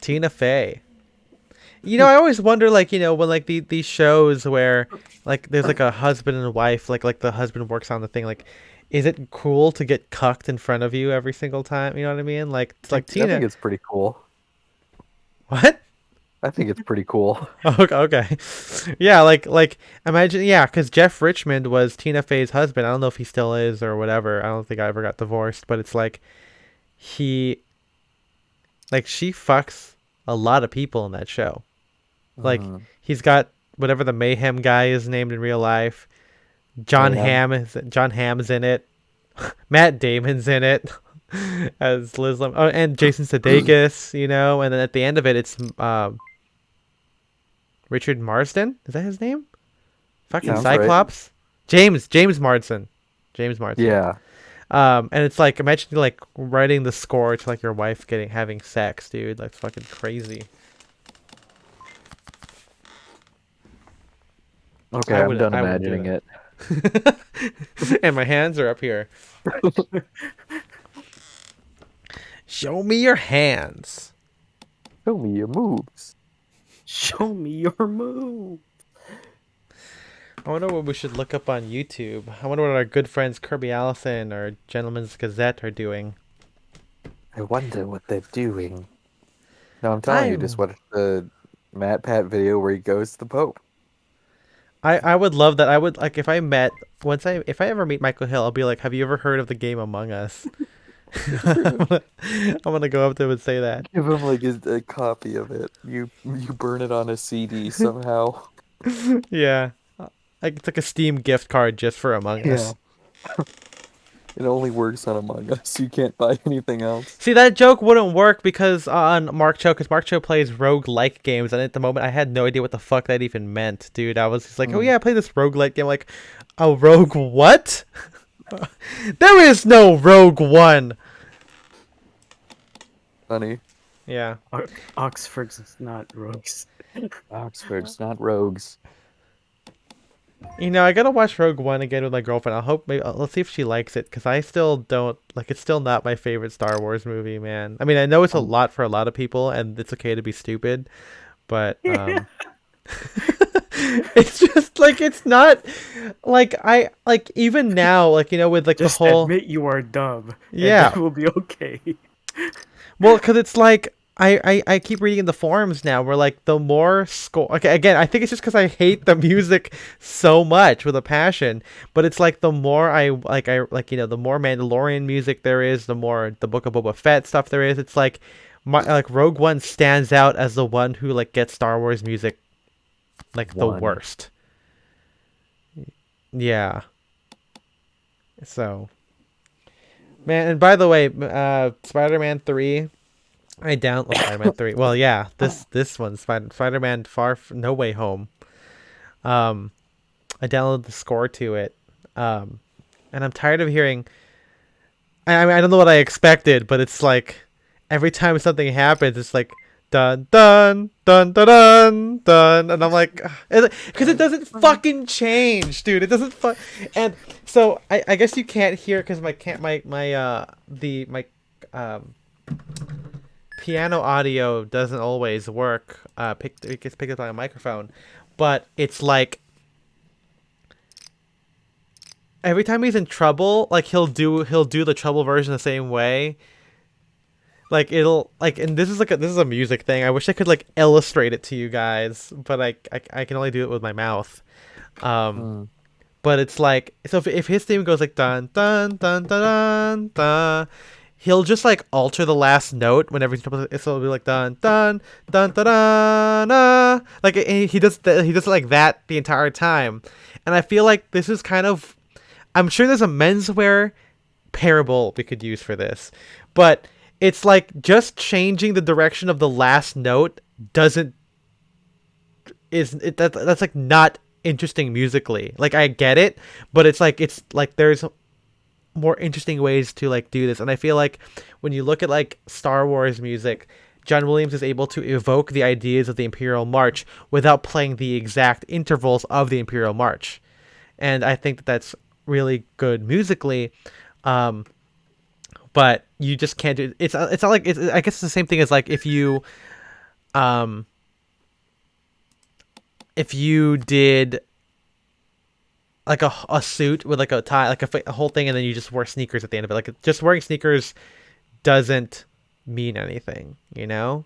Tina Fey. I always wonder, like, when like these shows where like there's like a husband and wife, like the husband works on the thing, like, is it cool to get cucked in front of you every single time? You know what I mean? Like, it's like I think Tina. it's pretty cool. What? I think it's pretty cool. Okay. Yeah, like imagine, yeah, because Jeff Richmond was Tina Fey's husband. I don't know if he still is or whatever. I don't think I ever got divorced, but it's like she fucks a lot of people in that show. Like Mhm. he's got whatever the Mayhem guy is named in real life. John Mayhem. Hamm's in it. Matt Damon's in it as Liz Lemon. Oh, and Jason Sudeikis, and then at the end of it, it's Richard Marsden. Is that his name? Fucking Sounds right. Cyclops. James Marsden. Yeah. And it's like, imagine like writing the score to like your wife having sex, dude. Like fucking crazy. Okay, I'm done imagining it. And my hands are up here. Show me your hands. Show me your moves. Show me your move. I wonder what we should look up on YouTube. I wonder what our good friends Kirby Allison or Gentleman's Gazette are doing. I wonder what they're doing. No, I'm telling you, just watch the Matt Pat video where he goes to the Pope. I would love that. I would like if I ever meet Michael Hill, I'll be like, have you ever heard of the game Among Us? I'm gonna go up to him and say that. Give him like a copy of it. You burn it on a CD somehow. Yeah. Like it's like a Steam gift card just for Among Us. It only works on Among Us. You can't buy anything else. See, that joke wouldn't work because on Mark Cho plays rogue-like games, and at the moment I had no idea what the fuck that even meant, dude. I was just like, oh yeah, I play this rogue-like game. Like, a rogue what? There is no Rogue One. Funny. Yeah. Oxford's not rogues. Oxford's not rogues. You know, I gotta watch Rogue One again with my girlfriend. Let's see if she likes it, because I still don't like. It's still not my favorite Star Wars movie, man. I mean, I know it's a lot for a lot of people, and it's okay to be stupid, but it's just like it's not like I like even now, like with like Just the whole admit you are dumb. Yeah. And that will be okay. well, because it's like I keep reading in the forums now where like the more score. Okay, again, I think it's just because I hate the music so much with a passion. But it's like the more I the more Mandalorian music there is, the more the Book of Boba Fett stuff there is. It's like like Rogue One stands out as the one who like gets Star Wars music like the worst. Yeah. So, man, and by the way, Spider-Man 3. Spider-Man 3. Well, yeah, this one, Spider-Man No Way Home. I downloaded the score to it, and I'm tired of hearing. I mean, I don't know what I expected, but it's like every time something happens, it's like dun dun dun dun dun dun, and I'm like, because it doesn't fucking change, dude. It doesn't and so I guess you can't hear because my piano audio doesn't always work. It gets picked up on a microphone, but it's like every time he's in trouble, like he'll do the trouble version the same way. Like it'll like, and this is a music thing. I wish I could like illustrate it to you guys, but I can only do it with my mouth. But it's like, so if his theme goes like dun dun dun dun dun dun, he'll just like alter the last note whenever he's so it'll be like dun dun dun dun dun, dun. Like he does it like that the entire time, and I feel like this is kind of, I'm sure there's a menswear parable we could use for this, but it's like just changing the direction of the last note that's like not interesting musically. Like I get it, but it's like there's more interesting ways to like do this, and I feel like when you look at like Star Wars music, John Williams is able to evoke the ideas of the Imperial March without playing the exact intervals of the Imperial March, and I think that's really good musically. But you just can't do it's not like I guess it's the same thing as like if you did like a suit with like a tie, like a whole thing, and then you just wear sneakers at the end of it. Like just wearing sneakers doesn't mean anything, you know?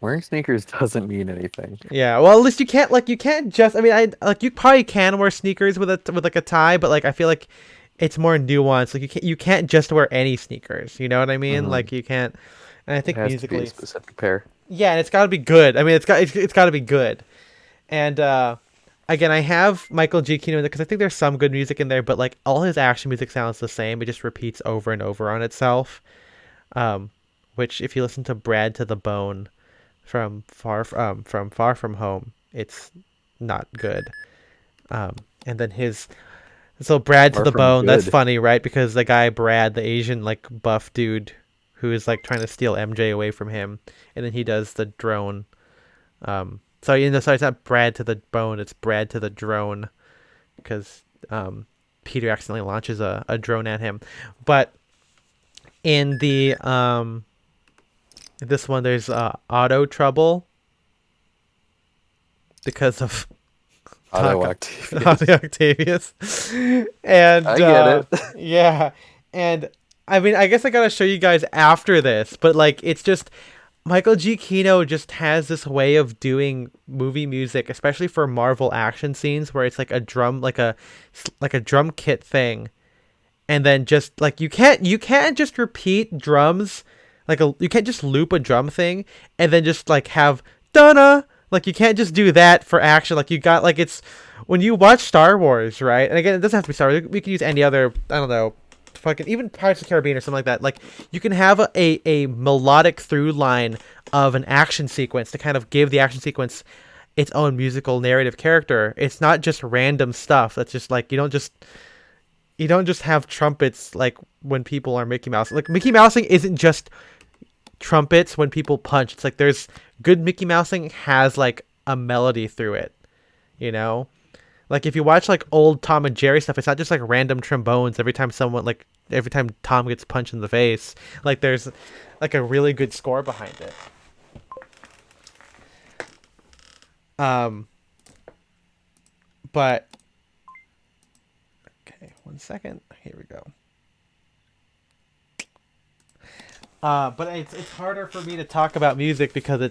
Wearing sneakers doesn't mean anything. Yeah, well, at least you can't just. I mean, you probably can wear sneakers with like a tie, but like I feel like it's more nuanced. Like you can't just wear any sneakers. You know what I mean? Like you can't. And I think It has musically, to be a specific pair. yeah, and it's got to be good. I mean, it's got to be good. And again, I have Michael Giacchino because I think there's some good music in there, but like all his action music sounds the same. It just repeats over and over on itself. Which, if you listen to Brad to the Bone from Far From Home, it's not good. And then Brad to Far the from Bone, that's good. funny, right? Because the guy Brad, the Asian like buff dude who is like trying to steal MJ away from him, and then he does the drone. Sorry, it's not Brad to the Bone, it's Brad to the Drone, because Peter accidentally launches a drone at him. But in the this one, there's auto trouble because of Otto Octavius. And I get it. Yeah. And I mean, I guess I gotta show you guys after this, but like it's just Michael Giacchino just has this way of doing movie music, especially for Marvel action scenes, where it's like a drum, like a drum kit thing, and then just like you can't just repeat drums, you can't just loop a drum thing and then just like have da-na. Like you can't just do that for action. Like you got like it's when you watch Star Wars, right? And again, it doesn't have to be Star Wars. We can use any other, I don't know, fucking even Pirates of the Caribbean or something like that. Like you can have a melodic through line of an action sequence to kind of give the action sequence its own musical narrative character. It's not just random stuff. That's just like you don't just have trumpets like when people are Mickey Mouse. Like Mickey Mousing isn't just trumpets when people punch. It's like there's good Mickey Mousing has like a melody through it, you know? Like if you watch like old Tom and Jerry stuff, it's not just like random trombones every time every time Tom gets punched in the face. Like there's like a really good score behind it. But okay, 1 second. Here we go. But it's harder for me to talk about music because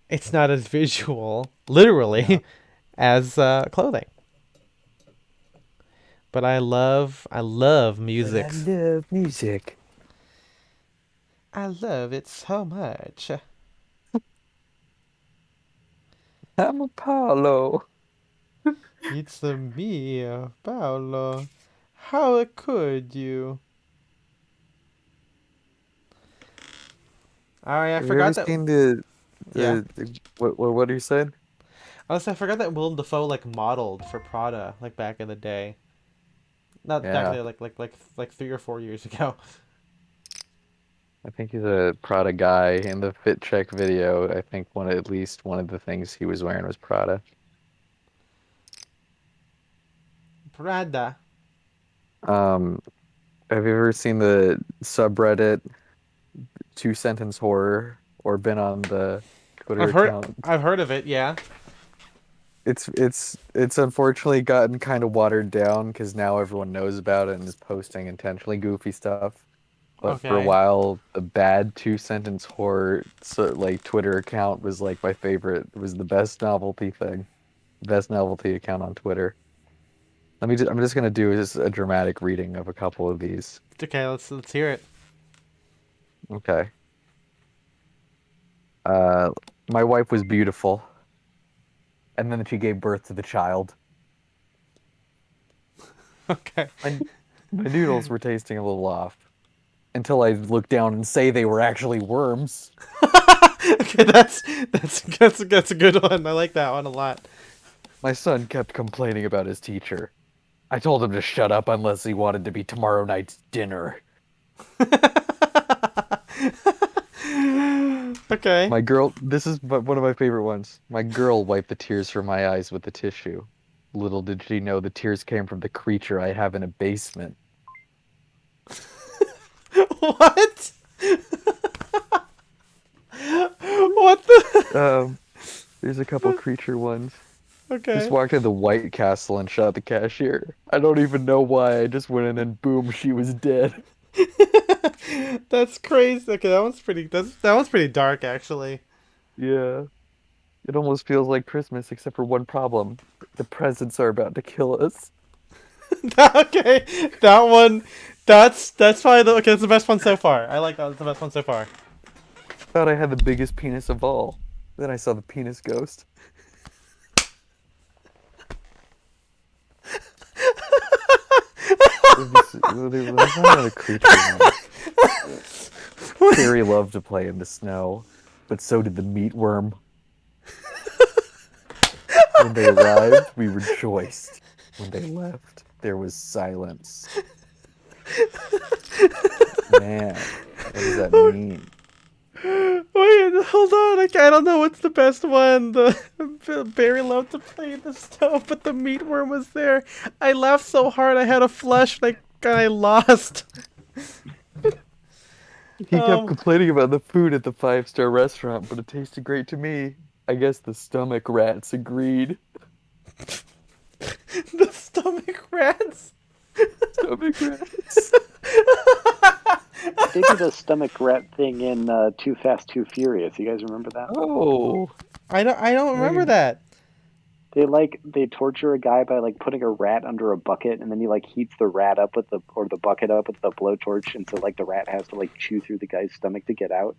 it's not as visual, literally, as clothing. But I love music. I love music. I love it so much. I'm Apollo. It's me, Paolo. How could you? Alright, I Have you forgot ever that. seen Yeah. what you said? Honestly, I forgot that Willem Dafoe like modeled for Prada like back in the day. Not Yeah. actually like 3 or 4 years ago. I think he's a Prada guy. In the Fit Check video, I think at least one of the things he was wearing was Prada. Prada. Um, have you ever seen the subreddit Two Sentence Horror or been on the Twitter account? I've heard of it, yeah. It's unfortunately gotten kind of watered down because now everyone knows about it and is posting intentionally goofy stuff. But for a Okay. while, the bad Two Sentence Horror like Twitter account was like my favorite. It was the best novelty thing, best novelty account on Twitter. I'm just gonna do just a dramatic reading of a couple of these. Okay, let's hear it. Okay. Uh, my wife was beautiful, and then she gave birth to the child. Okay. My noodles were tasting a little off until I looked down and say they were actually worms. Okay, that's a good one. I like that one a lot. My son kept complaining about his teacher. I told him to shut up unless he wanted to be tomorrow night's dinner. Okay. This is one of my favorite ones. My girl wiped the tears from my eyes with a tissue. Little did she know the tears came from the creature I have in a basement. What? What the? There's a couple creature ones. Okay. Just walked in the White Castle and shot the cashier. I don't even know why. I just went in and boom, she was dead. That's crazy. Okay, that one's pretty dark actually. Yeah. It almost feels like Christmas, except for one problem. The presents are about to kill us. Okay, that one. That's probably okay. That's the best one so far. I like that. That's the best one so far. Thought I had the biggest penis of all. Then I saw the penis ghost. There's another creature. Carrie loved to play in the snow, but so did the meatworm. When they arrived, we rejoiced. When they left, there was silence. Man, what does that mean? Wait, hold on. I don't know what's the best one. The Barry loved to play in the stove, but the meatworm was there. I laughed so hard I had a flush. I lost. He kept complaining about the food at the 5-star restaurant, but it tasted great to me. I guess the stomach rats agreed. The stomach rats. Stomach rats. They did a stomach rat thing in Too Fast, Too Furious. You guys remember that? Oh. I don't remember that. They torture a guy by like putting a rat under a bucket, and then he like heats the rat up with the bucket up with the blowtorch, and so like the rat has to like chew through the guy's stomach to get out.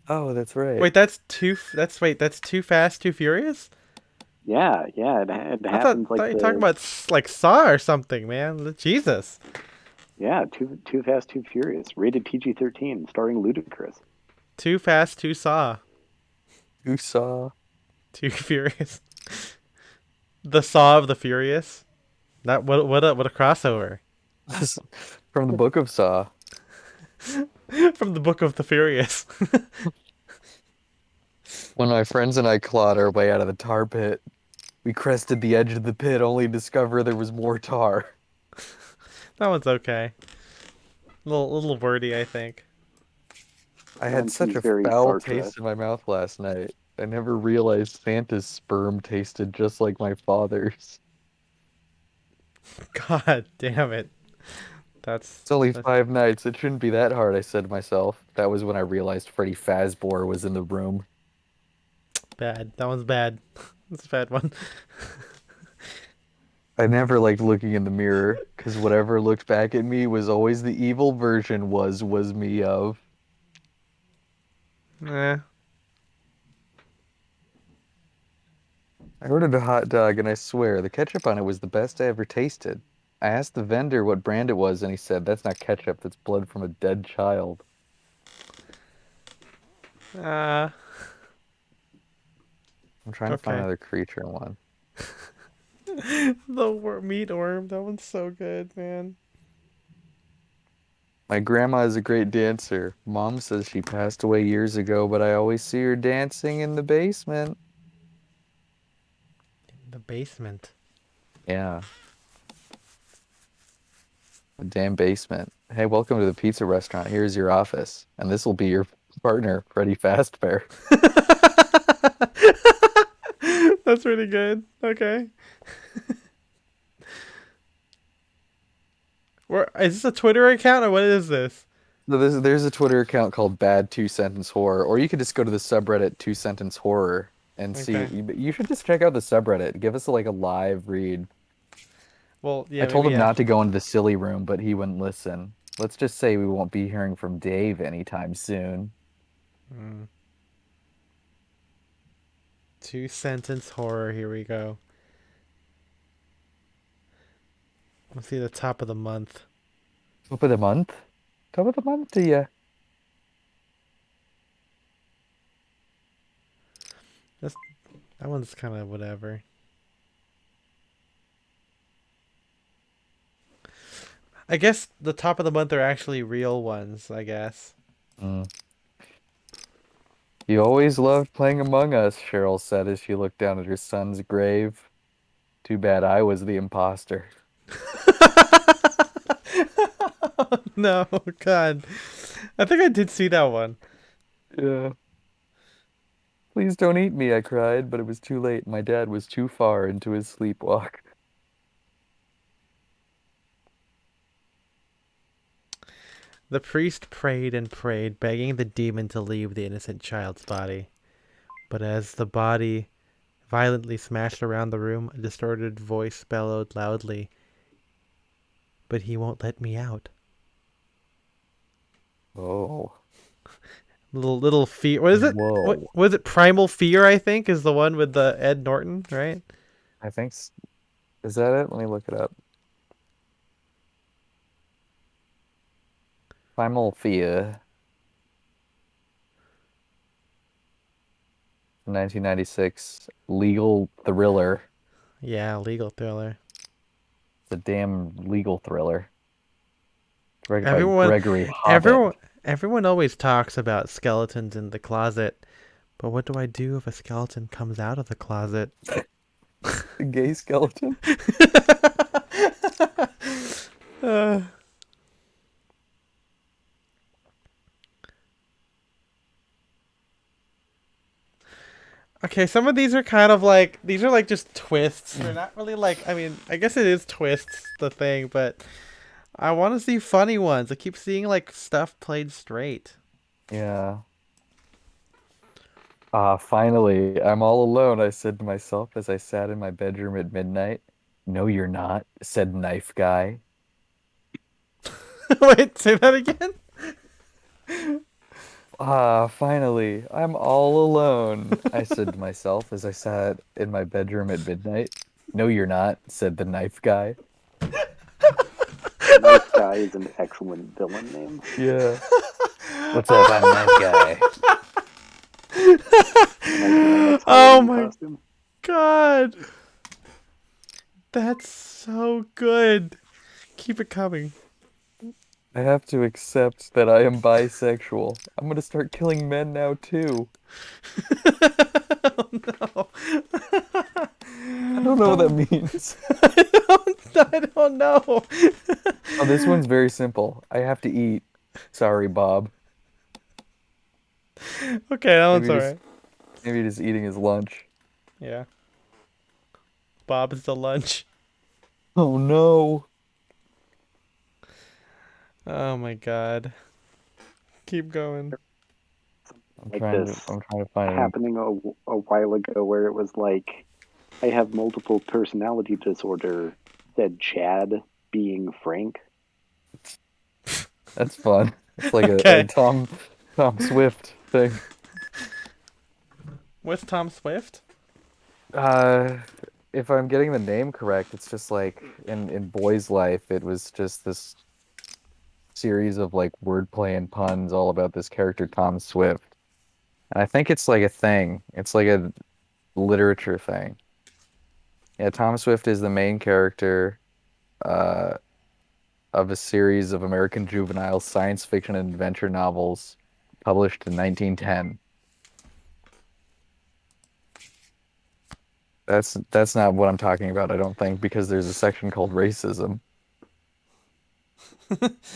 Oh, that's right. Wait, that's too fast, too furious. Yeah, it I thought happens like you were talking about like Saw or something, man. Jesus. yeah, Too Fast, Too Furious, rated PG-13, starring Ludacris. Too fast, too Saw. Who saw? Too furious. The Saw of the Furious. That what a crossover. From the Book of Saw. From the Book of the Furious. When my friends and I clawed our way out of the tar pit, We crested the edge of the pit only to discover there was more tar. That one's okay. Little wordy, I think. I That had one such seems a very foul Star Trek. taste in my mouth last night. I never realized Santa's sperm tasted just like my father's. God damn it. It's only That's 5 nights. It shouldn't be that hard, I said to myself. That was when I realized Freddy Fazbear was in the room. bad. That one's bad. That's a bad one. I never liked looking in the mirror, because whatever looked back at me was always the evil version was me of. Eh. I ordered a hot dog, and I swear, the ketchup on it was the best I ever tasted. I asked the vendor what brand it was, and he said, "That's not ketchup, that's blood from a dead child." Uh, I'm trying to find okay. another creature one. The meat worm. That one's so good, man. My grandma is a great dancer. Mom says she passed away years ago, but I always see her dancing in the basement. The basement. Yeah, the damn basement. Hey, welcome to the pizza restaurant. Here's your office. And this will be your partner, Freddy Fazbear. That's pretty good. Okay. Where is this a Twitter account or what is this? So there's a Twitter account called Bad Two Sentence Horror, or you could just go to the subreddit Two Sentence Horror and see. Okay. You should just check out the subreddit. Give us like a live read. Well, I yeah, told maybe him not to after. go into the silly room, but he wouldn't listen. Let's just say we won't be hearing from Dave anytime soon. Mm. Two-sentence horror. Here we go. Let's see the top of the month. Top of the month? Top of the month to you. That's that one's kind of whatever. I guess the top of the month are actually real ones. I guess. Mm. You always loved playing Among Us, Cheryl said as she looked down at her son's grave. Too bad I was the imposter. No, God. I think I did see that one. Yeah. Please don't eat me, I cried, but it was too late. My dad was too far into his sleepwalk. The priest prayed and prayed, begging the demon to leave the innocent child's body. But as the body violently smashed around the room, a distorted voice bellowed loudly, "But he won't let me out." Oh. Little fear. What is it? What Whoa. was it? Primal Fear, I think, is the one with the Ed Norton, right? I think. Is that it? Let me look it up. Primal Fear. 1996 legal thriller. Yeah, legal thriller. It's a damn legal thriller. Directed by Everyone, Gregory Hobbit. everyone always talks about skeletons in the closet, but what do I do if a skeleton comes out of the closet? The gay skeleton. Uh, okay, some of these are kind of like these are like just twists. They're not really like I mean, I guess it is twists the thing, but I want to see funny ones. I keep seeing like stuff played straight. Yeah. Ah, finally, I'm all alone, I said to myself as I sat in my bedroom at midnight. No, you're not, said Knife Guy. Wait, say that again? Ah, finally, I'm all alone, I said to myself as I sat in my bedroom at midnight. No, you're not, said the Knife Guy. Knife Guy is an excellent villain name. Yeah. What's up? I'm Knife Guy. That's Oh Halloween my costume. God. That's so good. Keep it coming. I have to accept that I am bisexual. I'm gonna start killing men now too. Oh no. don't know what that means. I don't know. Oh, this one's very simple. I have to eat. Sorry, Bob. Okay, that one's Maybe just- alright. Maybe just eating his lunch. Yeah. Bob is the lunch. Oh no. Oh my god. Keep going. I'm Like trying this to find it. happening a while ago where it was like, I have multiple personality disorder, said Chad, being Frank. That's fun. It's like Okay. a Tom Swift thing. What's Tom Swift? If I'm getting the name correct, it's just like in Boy's Life, it was just this series of like wordplay and puns all about this character Tom Swift. And I think it's like a thing. It's like a literature thing. Yeah, Tom Swift is the main character uh, of a series of American juvenile science fiction and adventure novels published in 1910. That's not what I'm talking about, I don't think, because there's a section called racism.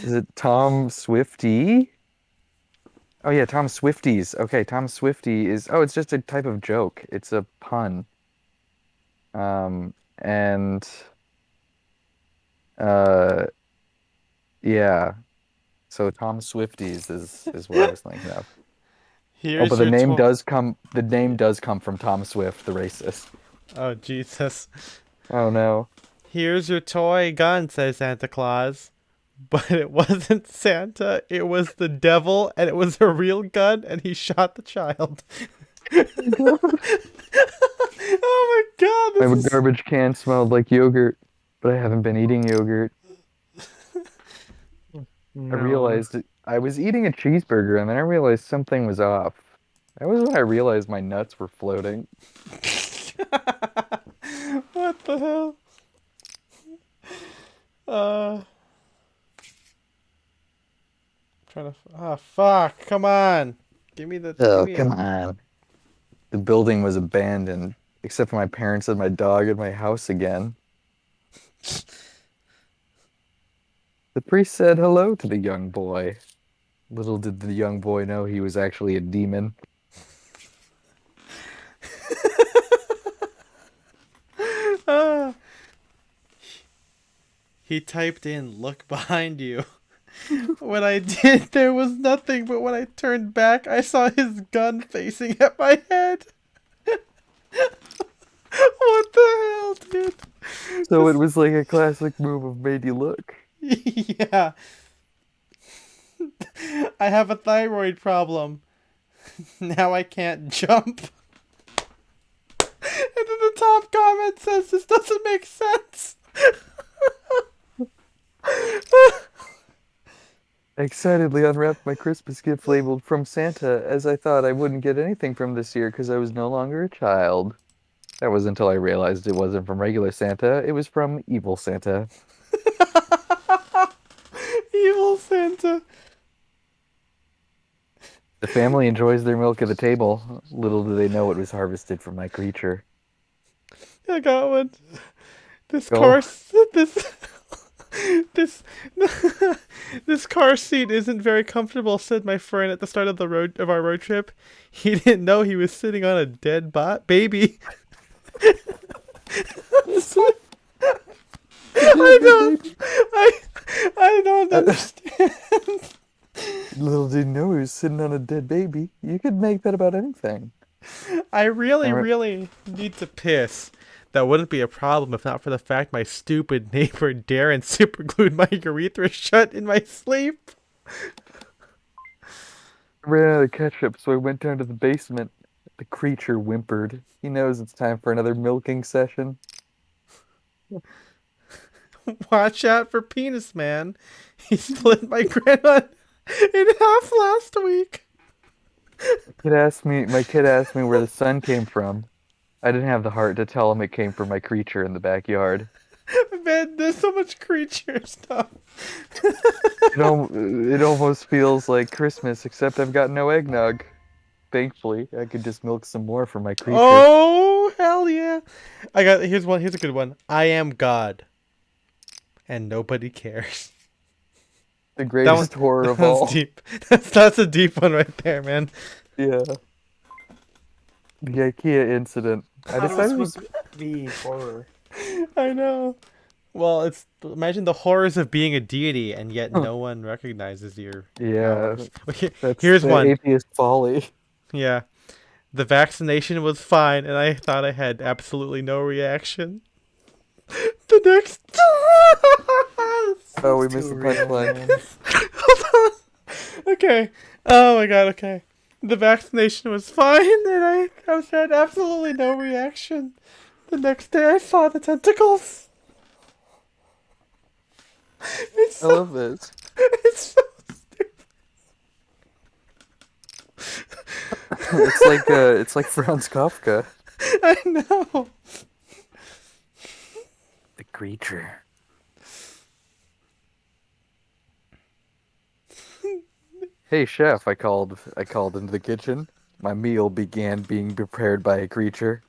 Is it Tom Swifty? Oh yeah, Tom Swifties. Okay, Tom Swifty is it's just a type of joke. It's a pun. And uh yeah. So Tom Swifties is what I was thinking of. Here's But the your name does come from Tom Swift, the racist. Oh Jesus. Oh no. Here's your toy gun, says Santa Claus. But it wasn't Santa, it was the devil, and it was a real gun, and he shot the child. Oh my god, My this is... garbage can smelled like yogurt, but I haven't been eating yogurt. I realized I was eating a cheeseburger and then I realized something was off. That was when I realized my nuts were floating. What the hell? Trying to... Oh, fuck. Come on. Give me the... Oh, give me come on. The building was abandoned, except for my parents and my dog and my house again. The priest said hello to the young boy. Little did the young boy know he was actually a demon. Ah. He typed in, "Look behind you." When I did, there was nothing, but when I turned back, I saw his gun facing at my head. What the hell, dude? So it was like a classic move of made you look. Yeah. I have a thyroid problem. Now I can't jump. And then the top comment says, "This doesn't make sense." I excitedly unwrapped my Christmas gift labeled "From Santa," as I thought I wouldn't get anything from this year because I was no longer a child. That was until I realized it wasn't from regular Santa, it was from evil Santa. Evil Santa. The family enjoys their milk at the table. Little do they know it was harvested from my creature. I got one. This Go. course, this this car seat isn't very comfortable," said my friend at the start of our road trip. He didn't know he was sitting on a dead baby. I don't understand. Little did he know he was sitting on a dead baby. You could make that about anything. I really, Alright. really need to piss. That wouldn't be a problem if not for the fact my stupid neighbor Darren superglued my urethra shut in my sleep. I ran out of ketchup, so I went down to the basement. The creature whimpered. He knows it's time for another milking session. Watch out for Penis Man. He split my grandma in half last week. My kid asked me where the sun came from. I didn't have the heart to tell him it came from my creature in the backyard. Man, there's so much creature stuff. It almost feels like Christmas, except I've got no eggnog. Thankfully, I could just milk some more for my creature. Oh, hell Hell yeah! Here's one. Here's a good one. I am God, and nobody cares. The greatest horror of That one's all. deep. That's a deep one right there, man. Yeah. The IKEA incident. I thought it was decided supposed to be horror. I know. Well, imagine the horrors of being a deity and yet no one recognizes your yeah, powers. Okay, that's here's the one. atheist folly. Yeah. The vaccination was fine, and I thought I had absolutely no reaction. The next. Oh, we Too missed the real, punchline. man. Hold on. Okay. Oh my god, okay. The vaccination was fine, and I had absolutely no reaction. The next day I saw the tentacles. It's I so, love this. it's so It's like Franz Kafka. I know. The creature. Hey chef, I called into the kitchen. My meal began being prepared by a creature.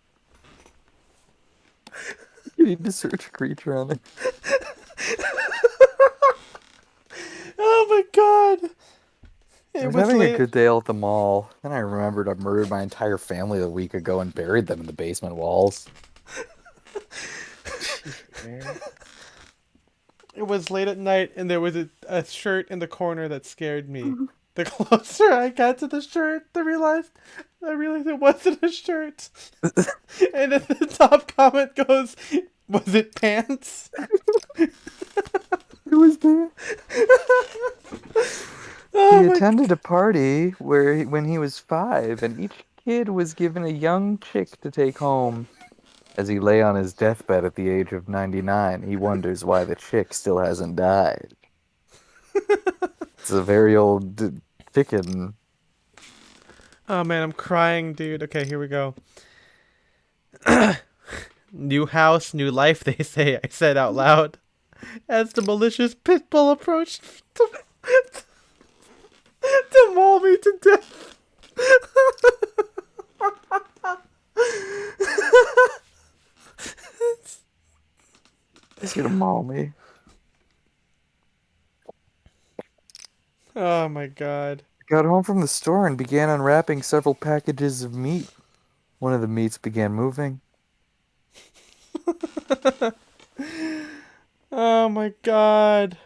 You need to search a creature on it. Oh my god. I It was was having late. a good day at the mall. Then I remembered I murdered my entire family a week ago and buried them in the basement walls. It was late at night, and there was a shirt in the corner that scared me. The closer I got to the shirt, I realized it wasn't a shirt. And then the top comment goes, "Was it pants?" Who was there? Oh He my attended a party when he was 5, and each kid was given a young chick to take home. As he lay on his deathbed at the age of 99, he wonders why the chick still hasn't died. It's a very old chicken. Oh man, I'm crying, dude. Okay, here we go. New house, new life, they say, I said out loud. As the malicious pit bull approached to maul me to death. He's gonna maul me. Oh my god. Got home from the store and began unwrapping several packages of meat. One of the meats began moving. Oh my god.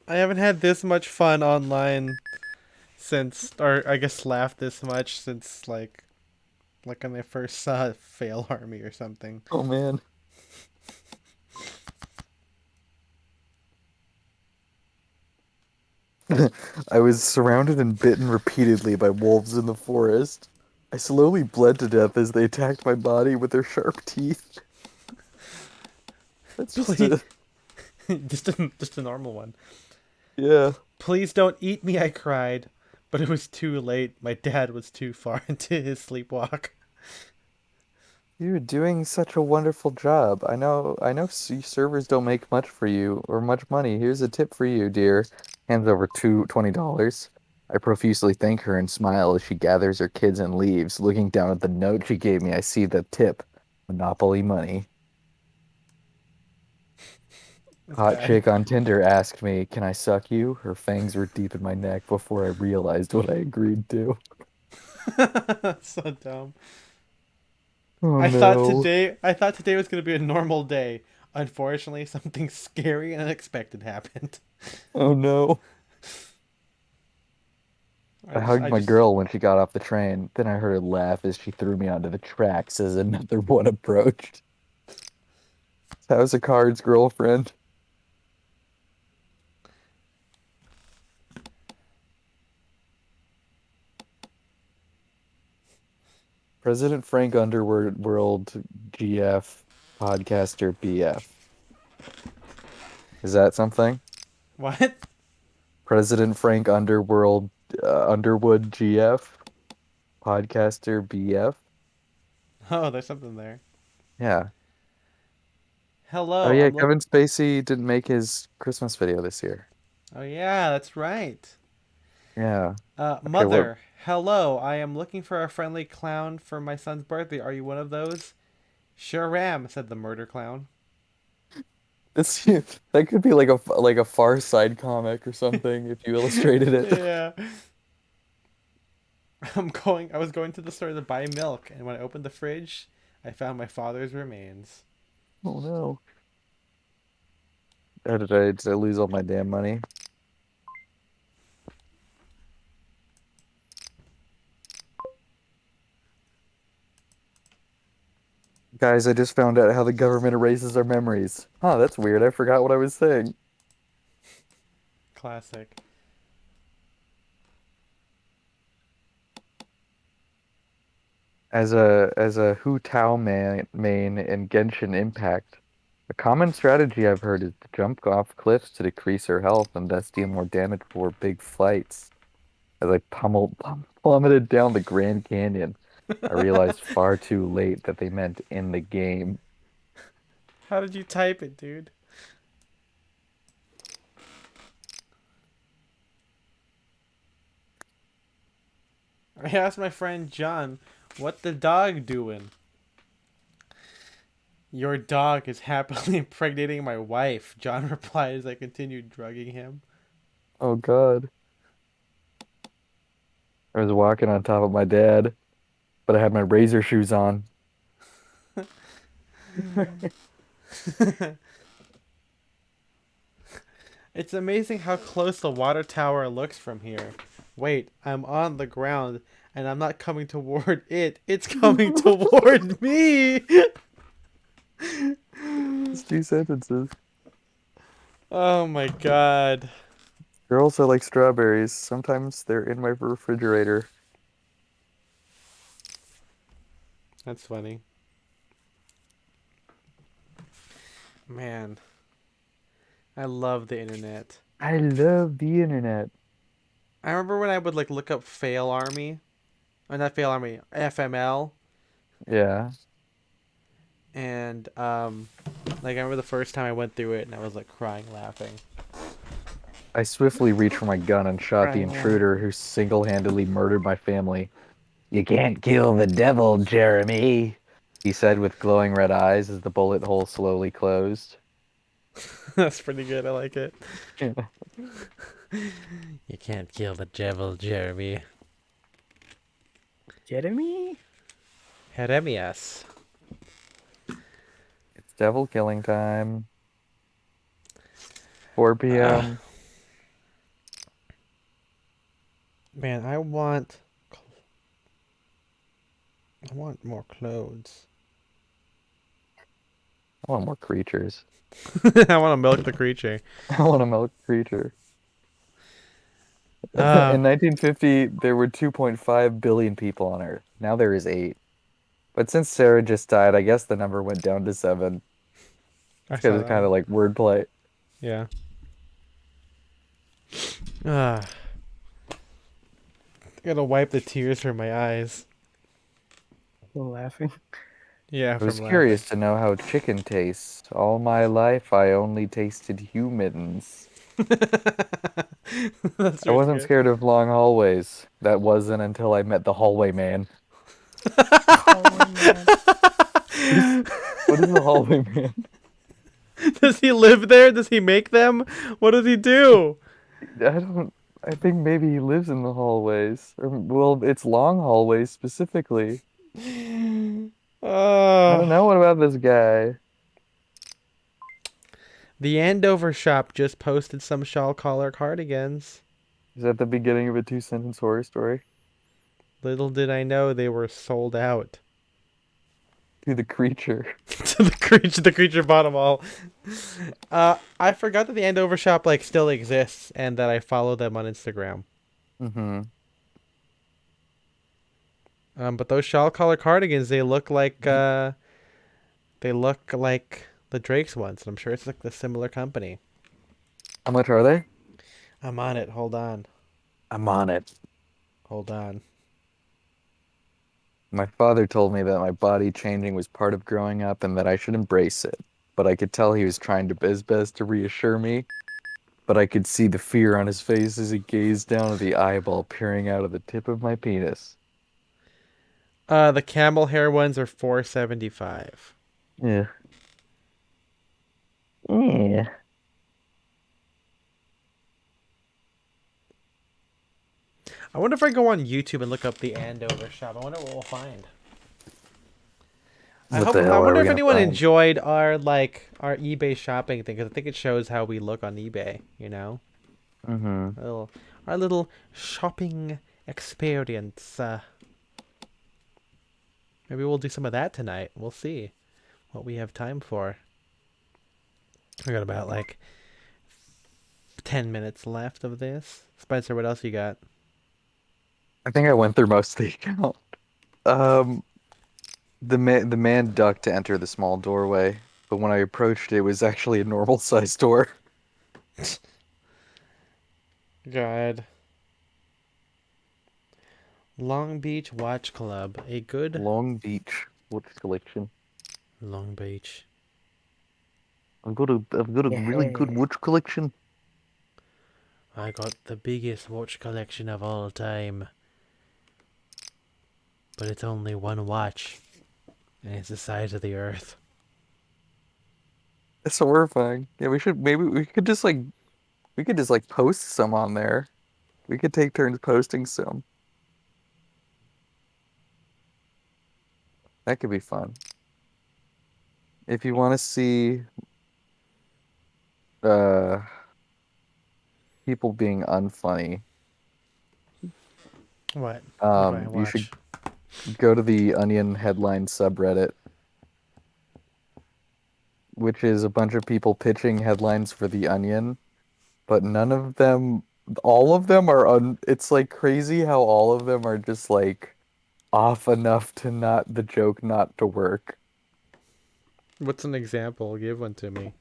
I haven't had this much fun online or I guess laughed this much since like when I first saw Fail Army or something. Oh man. I was surrounded and bitten repeatedly by wolves in the forest. I slowly bled to death as they attacked my body with their sharp teeth. That's just Please. just a normal one. yeah. Please don't eat me, I cried. But it was too late. My dad was too far into his sleepwalk. You're doing such a wonderful job. I know servers don't make much for you or much money. Here's a tip for you, dear. Hands over $20. I profusely thank her and smile as she gathers her kids and leaves. Looking down at the note she gave me, I see the tip. Monopoly money. Hot bad. chick on Tinder asked me, "Can I suck you?" Her fangs were deep in my neck before I realized what I agreed to. So dumb. Oh I no. thought today was gonna be a normal day. Unfortunately, something scary and unexpected happened. Oh no. I hugged my girl when she got off the train. Then I heard her laugh as she threw me onto the tracks as another one approached. House of Cards, girlfriend. President Frank Underworld GF podcaster BF. Is that something? What? President Frank Underworld Underwood GF podcaster BF. Oh, there's something there. Yeah. Hello. Oh yeah, I'm Kevin Spacey didn't make his Christmas video this year. Oh yeah, that's right. Yeah. Mother, Hello, I am looking for a friendly clown for my son's birthday. Are you one of those? Sure am, said the murder clown. This that could be like a Far Side comic or something if you illustrated it. Yeah. I was going to the store to buy milk, and when I opened the fridge, I found my father's remains. Oh no. Did I lose all my damn money? Guys, I just found out how the government erases our memories. Huh, that's weird. I forgot what I was saying. Classic. As a Hu Tao main in Genshin Impact, a common strategy I've heard is to jump off cliffs to decrease her health and thus deal more damage before big fights. As I plummeted down the Grand Canyon, I realized far too late that they meant in the game. How did you type it, dude? I asked my friend John, what the dog doing? Your dog is happily impregnating my wife, John replied as I continued drugging him. Oh God. I was walking on top of my dad, but I had my razor shoes on. It's amazing how close the water tower looks from here. Wait, I'm on the ground and I'm not coming toward it. It's coming toward me. It's two sentences. Oh my god. They're also like strawberries. Sometimes they're in my refrigerator. That's funny. Man. I love the internet. I love the internet. I remember when I would like look up Fail Army. Or not Fail Army, FML. Yeah. And like I remember the first time I went through it and I was like crying laughing. I swiftly reached for my gun and shot the Right, yeah. intruder who single-handedly murdered my family. You can't kill the devil, Jeremy, he said with glowing red eyes as the bullet hole slowly closed. That's pretty good. I like it. Yeah. You can't kill the devil, Jeremy. Jeremy? Jeremias. It's devil killing time. 4 p.m. Man, I want more clothes. I want more creatures. I want to milk the creature. I want a milk creature. Uh, In 1950, there were 2.5 billion people on Earth. Now there is 8. But since Sarah just died, I guess the number went down to 7. I It's saw kind that. of like wordplay. Yeah. Gotta wipe the tears from my eyes. Still laughing. Yeah, I was from curious to know how chicken tastes. All my life, I only tasted humans. That's I wasn't good. scared of long hallways. That wasn't until I met the hallway man. What is the hallway man? Does he live there? Does he make them? What does he do? I think maybe he lives in the hallways. Or, well, it's long hallways specifically. I don't know. What about this guy? The Andover shop just posted some shawl collar cardigans. Is that the beginning of a 2-sentence horror story? Little did I know they were sold out. To the creature. To the creature bought 'em all. I forgot that the Andover shop like still exists and that I follow them on Instagram. Mm-hmm. But those shawl collar cardigans, they look like the Drake's ones. And I'm sure it's like the similar company. How much are they? I'm on it. Hold on. I'm on it. Hold on. My father told me that my body changing was part of growing up and that I should embrace it. But I could tell he was trying his best to reassure me. but I could see the fear on his face as he gazed down at the eyeball peering out of the tip of my penis. The camel hair ones are $4.75. Yeah. Yeah. I wonder if I go on YouTube and look up the Andover shop. I wonder what we'll find. What the I hell are wonder we if gonna anyone find? enjoyed our eBay shopping thing, because I think it shows how we look on eBay. You know, Mm-hmm. our little shopping experience. Maybe we'll do some of that tonight. We'll see what we have time for. We got about 10 minutes left of this. Spencer, what else you got? I think I went through most of the account. Um, the man ducked to enter the small doorway, but when I approached it was actually a normal sized door. God. Long Beach Watch Club. A good Long Beach watch collection. Long Beach. I've got a really good Yeah. watch collection. I got the biggest watch collection of all time. But it's only one watch. And it's the size of the earth. That's horrifying. Yeah, we could just like post some on there. We could take turns posting some. That could be fun. If you want to see uh people being unfunny, What? What do I you should watch? go to the Onion headline subreddit, which is a bunch of people pitching headlines for the Onion, but none of them, all of them are it's like crazy how all of them are just like off enough to not the joke not to work. What's an example? Give one to me.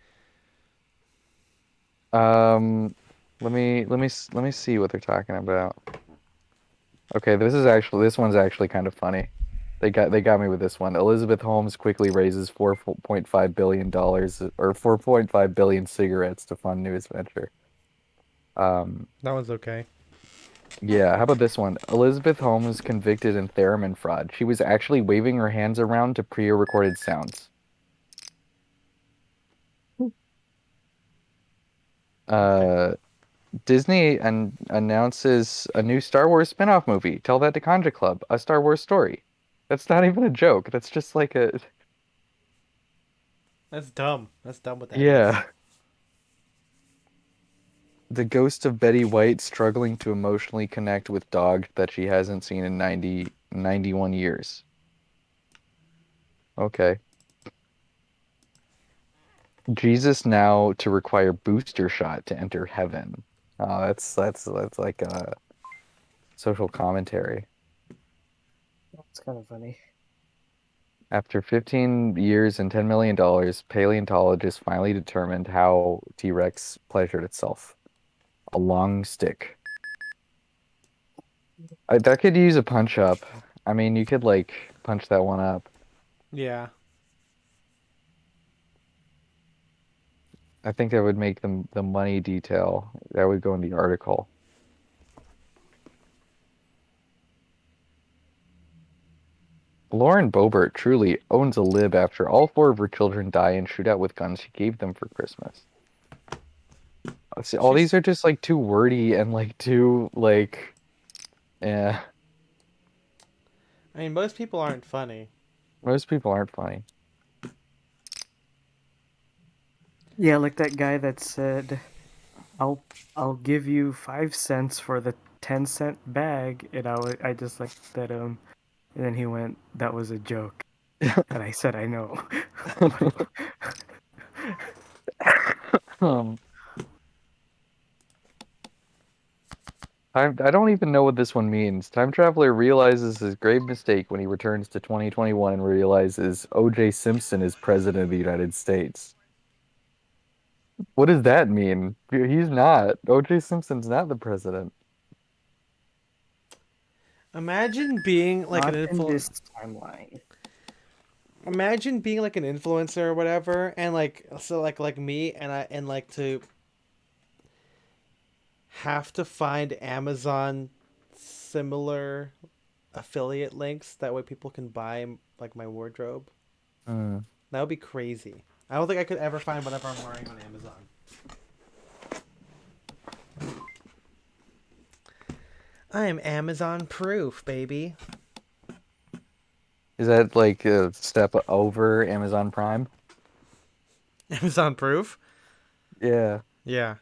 Um, let me see what they're talking about. Okay, this one's actually kind of funny. They got me with this one. Elizabeth Holmes quickly raises $4.5 billion or 4.5 billion cigarettes to fund newest venture. Um, That one's okay. yeah, how about this one? Elizabeth Holmes convicted in theremin fraud. She was actually waving her hands around to pre-recorded sounds. Uh, Disney announces a new Star Wars spin-off movie. Tell that to Conja Club, a Star Wars story. That's not even a joke. That's just like a That's dumb. That's dumb what that is. yeah. The ghost of Betty White struggling to emotionally connect with dog that she hasn't seen in 91 years. Okay. Jesus now to require booster shot to enter heaven. Oh, that's like a social commentary. That's kind of funny. After 15 years and $10 million, paleontologists finally determined how T-Rex pleasured itself. A long stick. That could use a punch up. I mean, you could like punch that one up. Yeah. I think that would make them the money detail. That would go in the article. Lauren Boebert truly owns a lib after all four of her children die in shootout with guns she gave them for Christmas. See, all these are just like too wordy and like too like, yeah. I mean, most people aren't funny. Most people aren't funny. Yeah, like that guy that said, I'll give you 5 cents for the 10-cent bag," and I just looked at him, and then he went, "That was a joke," and I said, "I know." Um, I don't even know what this one means. Time traveler realizes his grave mistake when he returns to 2021 and realizes O.J. Simpson is president of the United States. What does that mean? He's not. O.J. Simpson's not the president. Imagine being like an Not in influ- this timeline. Imagine being like an influencer or whatever, and like me, and I and like to have to find Amazon similar affiliate links. That way people can buy like my wardrobe. Mm. That would be crazy. I don't think I could ever find whatever I'm wearing on Amazon. I am Amazon proof, baby. Is that like a step over Amazon Prime? Amazon proof? Yeah. Yeah.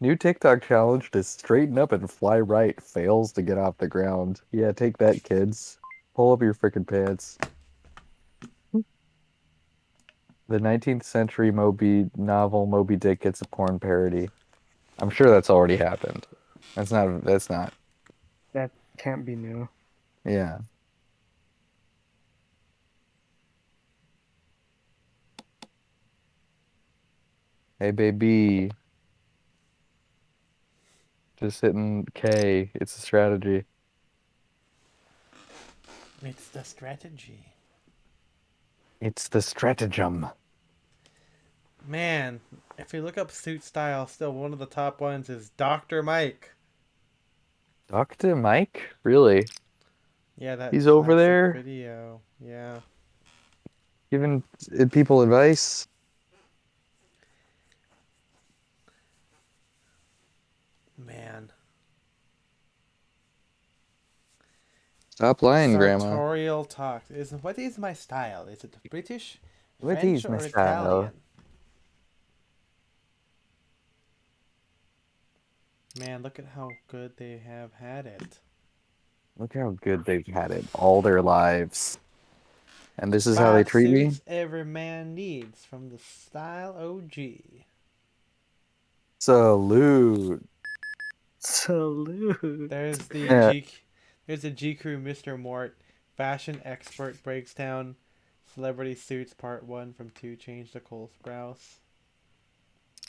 New TikTok challenge to straighten up and fly right fails to get off the ground. Yeah, take that, kids. Pull up your freaking pants. The 19th century Moby novel Moby Dick gets a porn parody. I'm sure that's already happened. That's not. That can't be new. Yeah. Hey baby, just hitting K. It's a strategy. It's the strategy. It's the stratagem. Man, if you look up suit style, still one of the top ones is Dr. Mike. Dr. Mike? Really? Yeah, that He's over classic there video. Yeah. giving people advice? Man. Stop lying, Grandma. Sartorial talk. What is my style? Is it British, What French, is my or style? Italian? Man, look at how good they have had it. Look how good they've had it all their lives. And this is how they Five treat me? suits every man needs from the Style OG. Salute. Salute. There's the Yeah. there's the G Crew Mr. Mort, fashion expert breaks down celebrity suits part 1 from 2 change to Cole Sprouse.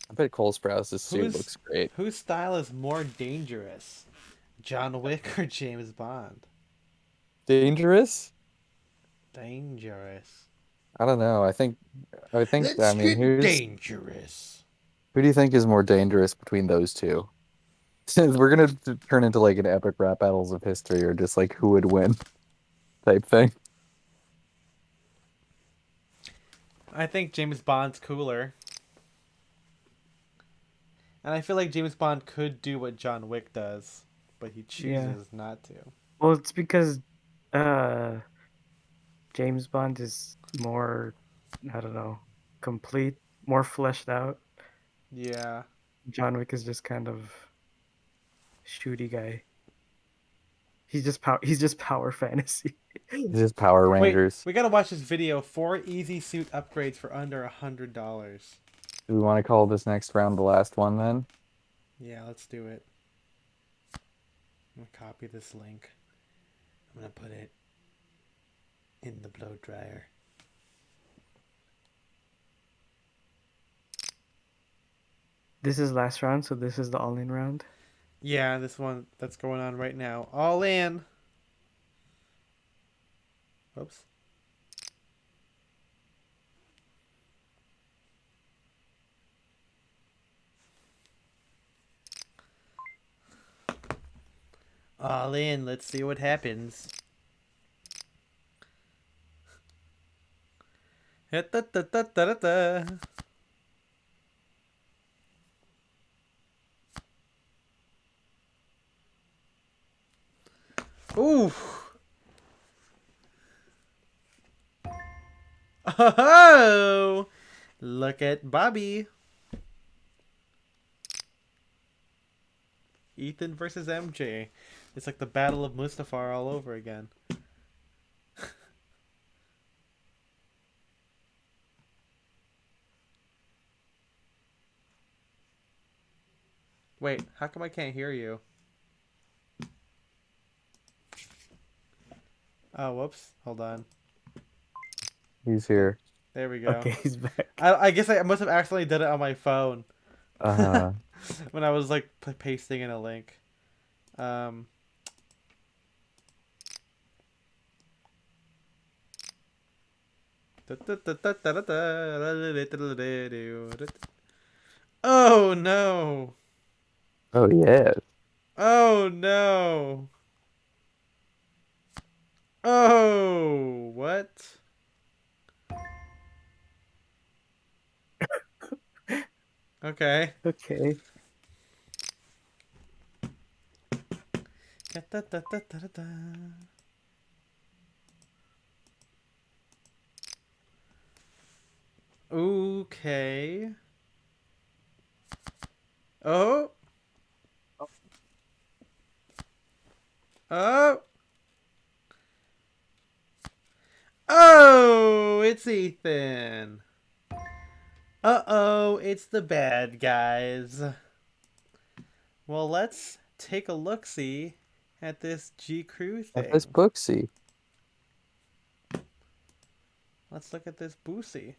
I bet Cole Sprouse's suit Who's looks great. whose style is more dangerous? John Wick or James Bond? Dangerous? Dangerous. I don't know. I mean, Dangerous. who do you think is more dangerous between those two? Since we're gonna turn into like an epic rap battles of history or just like who would win type thing. I think James Bond's cooler. And I feel like James Bond could do what John Wick does, but he chooses not to. Well, it's because James Bond is more, I don't know, complete, more fleshed out. Yeah. John Wick is just kind of shooty guy. He's just power fantasy. Just Power Rangers. Wait, we gotta watch this video. 4 easy suit upgrades for under $100. Do we want to call this next round the last one then? Yeah, let's do it. I'm gonna copy this link. I'm gonna put it in the blow dryer. This is last round, so this is the all-in round. Yeah, this one that's going on right now. All in. Oops. All in. Let's see what happens. Da-da-da-da-da-da. Ooh. Oh, look at Bobby. Ethan versus MJ. It's like the Battle of Mustafar all over again. Wait, how come I can't hear you? Oh, whoops. Hold on. He's here. There we go. Okay, he's back. I guess I must have accidentally did it on my phone Uh when I was like pasting in a link. Um. Oh no! Oh yeah. Oh no. Oh, what? Okay. Okay. Da-da-da-da-da-da. Okay. Oh. Oh. Oh, it's Ethan. Uh-oh, it's the bad guys. Well, let's take a look-see at this G. Crew At this thing. booksy. Let's look at this Boosie.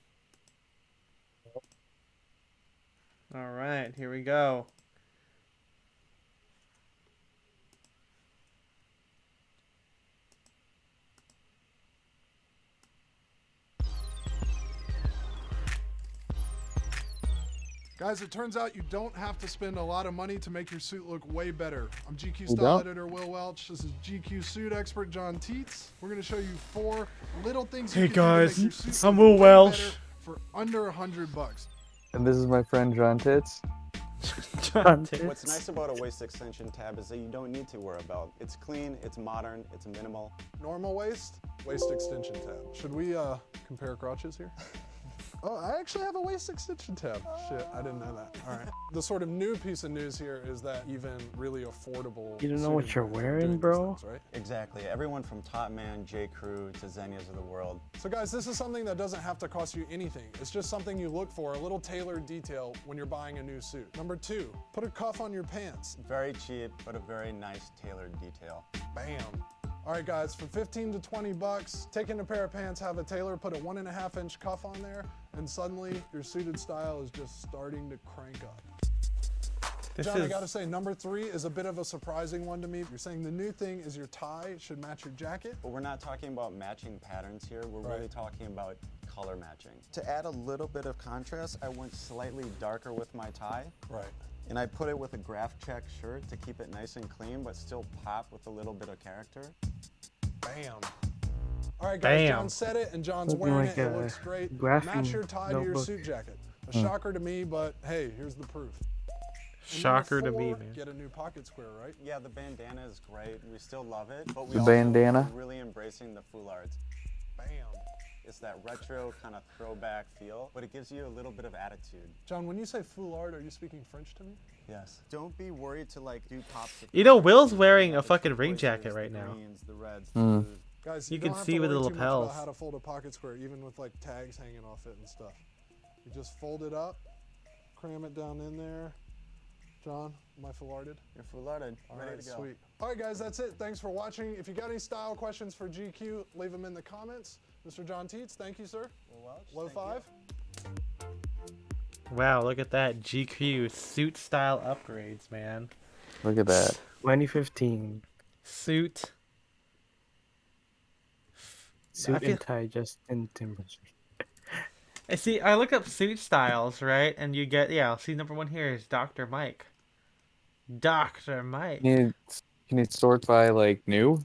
All right, here we go. Guys, it turns out you don't have to spend a lot of money to make your suit look way better. I'm GQ You Style don't? Editor Will Welch. This is GQ Suit Expert John Teets. We're going to show you 4 little things Hey you can do to guys, make your suit I'm look Will way Welch. better for under $100. And this is my friend John Tits. John What's Tits. nice about a waist extension tab is that you don't need to wear a belt. It's clean, it's modern, it's minimal. Normal waist extension tab. Should we compare crotches here? Oh, I actually have a waist extension tab. Shit, I didn't know that. All right. The sort of new piece of news here is that even really affordable. You don't know what suiting you're brands are wearing, doing these bro? things, right? Exactly. Everyone from Top Man, J. Crew to Xenias of the world. So guys, this is something that doesn't have to cost you anything. It's just something you look for, a little tailored detail when you're buying a new suit. Number 2, put a cuff on your pants. Very cheap, but a very nice tailored detail. Bam. All right guys, for 15 to 20 bucks, take in a pair of pants, have a tailor put a 1.5-inch cuff on there, and suddenly your suited style is just starting to crank up. This John, I is gotta say, number 3 is a bit of a surprising one to me. You're saying the new thing is your tie should match your jacket. But we're not talking about matching patterns here. We're really Right. talking about color matching. To add a little bit of contrast, I went slightly darker with my tie. Right. And I put it with a graph check shirt to keep it nice and clean, but still pop with a little bit of character. Bam. All right, guys, Bam. John said it, and John's Looking wearing like it. It a looks great. graphing Match your tie to your notebook. suit jacket. A shocker to me, but hey, here's the proof. And number shocker to me, 4, man. Get a new pocket square, right? Yeah, the bandana is great. We still love it, but we The also bandana? are really embracing the foulards. Bam. It's that retro kind of throwback feel, but it gives you a little bit of attitude. John, when you say foulard, are you speaking French to me? Yes. Don't be worried to like do pops. Of You know, color. Will's wearing a The fucking ring turquoises, jacket right the now. greens, the reds, the blues. Guys, You don't can have see to with the worry too much lapels. about how to fold a pocket square, even with like tags hanging off it and stuff. You just fold it up, cram it down in there. John, am I foularded? You're foularded. All Ready right, to go. sweet. All right, guys, that's it. Thanks for watching. If you got any style questions for GQ, leave them in the comments. Mr. John Teets, thank you, sir. Will Welch, Low thank you. 5. Wow, look at that GQ suit style upgrades, man. Look at that. 2015. Suit. Suit feel- and tie Justin Timberlake. I see. I look up suit styles, right, and you get see number 1 here is Dr. Mike. Dr. Mike. Can you sort by like new?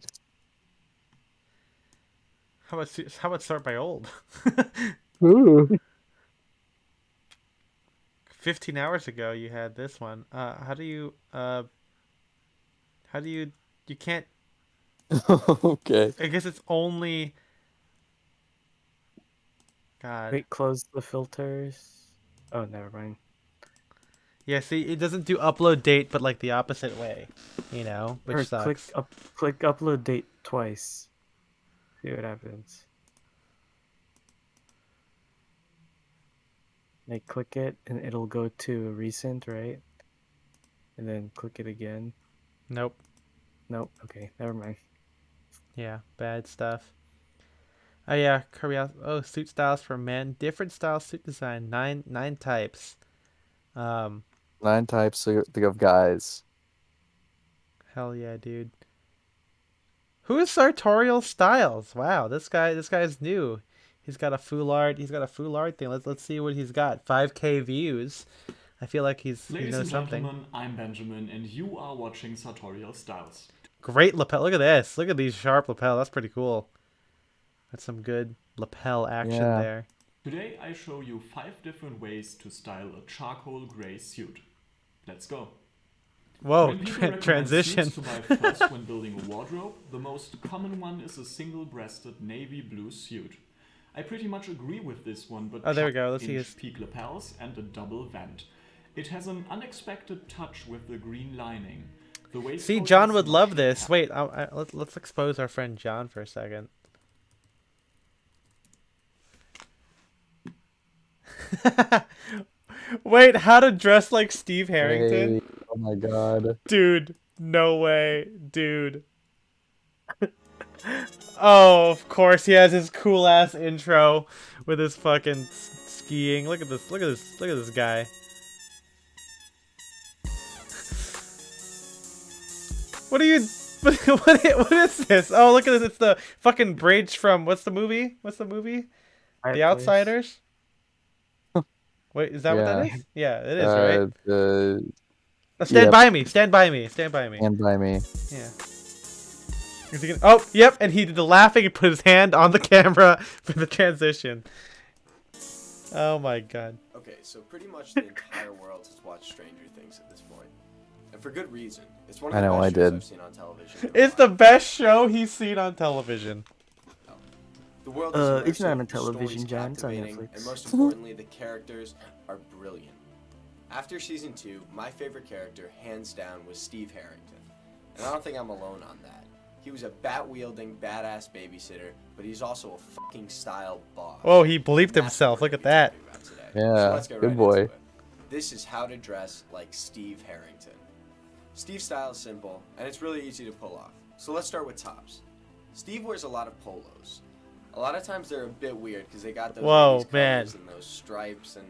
How about start by old? Ooh. 15 hours ago you had this one. How do you you can't, Okay. I guess it's only God. Wait, close the filters. Oh, never mind. Yeah, see, it doesn't do upload date, but like the opposite way, which Or sucks. click upload date twice. See what happens. Like click it and it'll go to recent, right? And then click it again. Nope. Nope. Okay, never mind. Yeah, bad stuff. Oh yeah, suit styles for men. Different style suit design. Nine types. 9 types of guys. Hell yeah, dude. Who is Sartorial Styles? Wow, this guy's new. He's got a foulard thing. Let's see what he's got. 5K views. I feel like he Ladies knows and something. gentlemen, I'm Benjamin, and you are watching Sartorial Styles. Great lapel. Look at this. Look at these sharp lapel. That's pretty cool. That's some good lapel action Yeah. there. Today I show you 5 different ways to style a charcoal gray suit. Let's go. Whoa, When people recommend transition. suits to buy first when building a wardrobe, the most common one is a single-breasted navy blue suit. I pretty much agree with this one, but Oh, there we go. Let's see inch his- peak lapels and a double vent. It has an unexpected touch with the green lining. The See, waistcoat John is would much love more this. packed. Wait, let's expose our friend John for a second. Wait, how to dress like Steve Harrington? Hey, oh my god. Dude, no way, dude. Oh, of course he has his cool ass intro with his fucking skiing. Look at this. Look at this. Look at this guy. What are you? What is this? Oh, look at this. It's the fucking bridge from what's the movie? What's the movie? The Outsiders. Wait, is that what that Yeah. is? Yeah, it is, right? The Stand yep. by me. Stand by me. Stand by me. Stand by me. Yeah. Is he gonna... Oh, yep, and he did the laughing and put his hand on the camera for the transition. Oh my god. Okay, so pretty much the entire world has watched Stranger Things at this point. And for good reason. It's one of I the know, best I shows did. I've seen on television. in a It's while. the best show he's seen on television. The world is It's not immersive, on television, story's John. It's on captivating, Netflix. And most importantly, the characters are brilliant. After season 2, my favorite character, hands down, was Steve Harrington. And I don't think I'm alone on that. He was a bat-wielding, badass babysitter, but he's also a fucking style boss. Whoa, he bleeped And that's himself. what Look we're at gonna that. be talking about today. Yeah, So let's get good right boy. into it. This is how to dress like Steve Harrington. Steve's style is simple, and it's really easy to pull off. So let's start with tops. Steve wears a lot of polos. A lot of times they're a bit weird because they got those Whoa, 80s man. colors and those stripes and...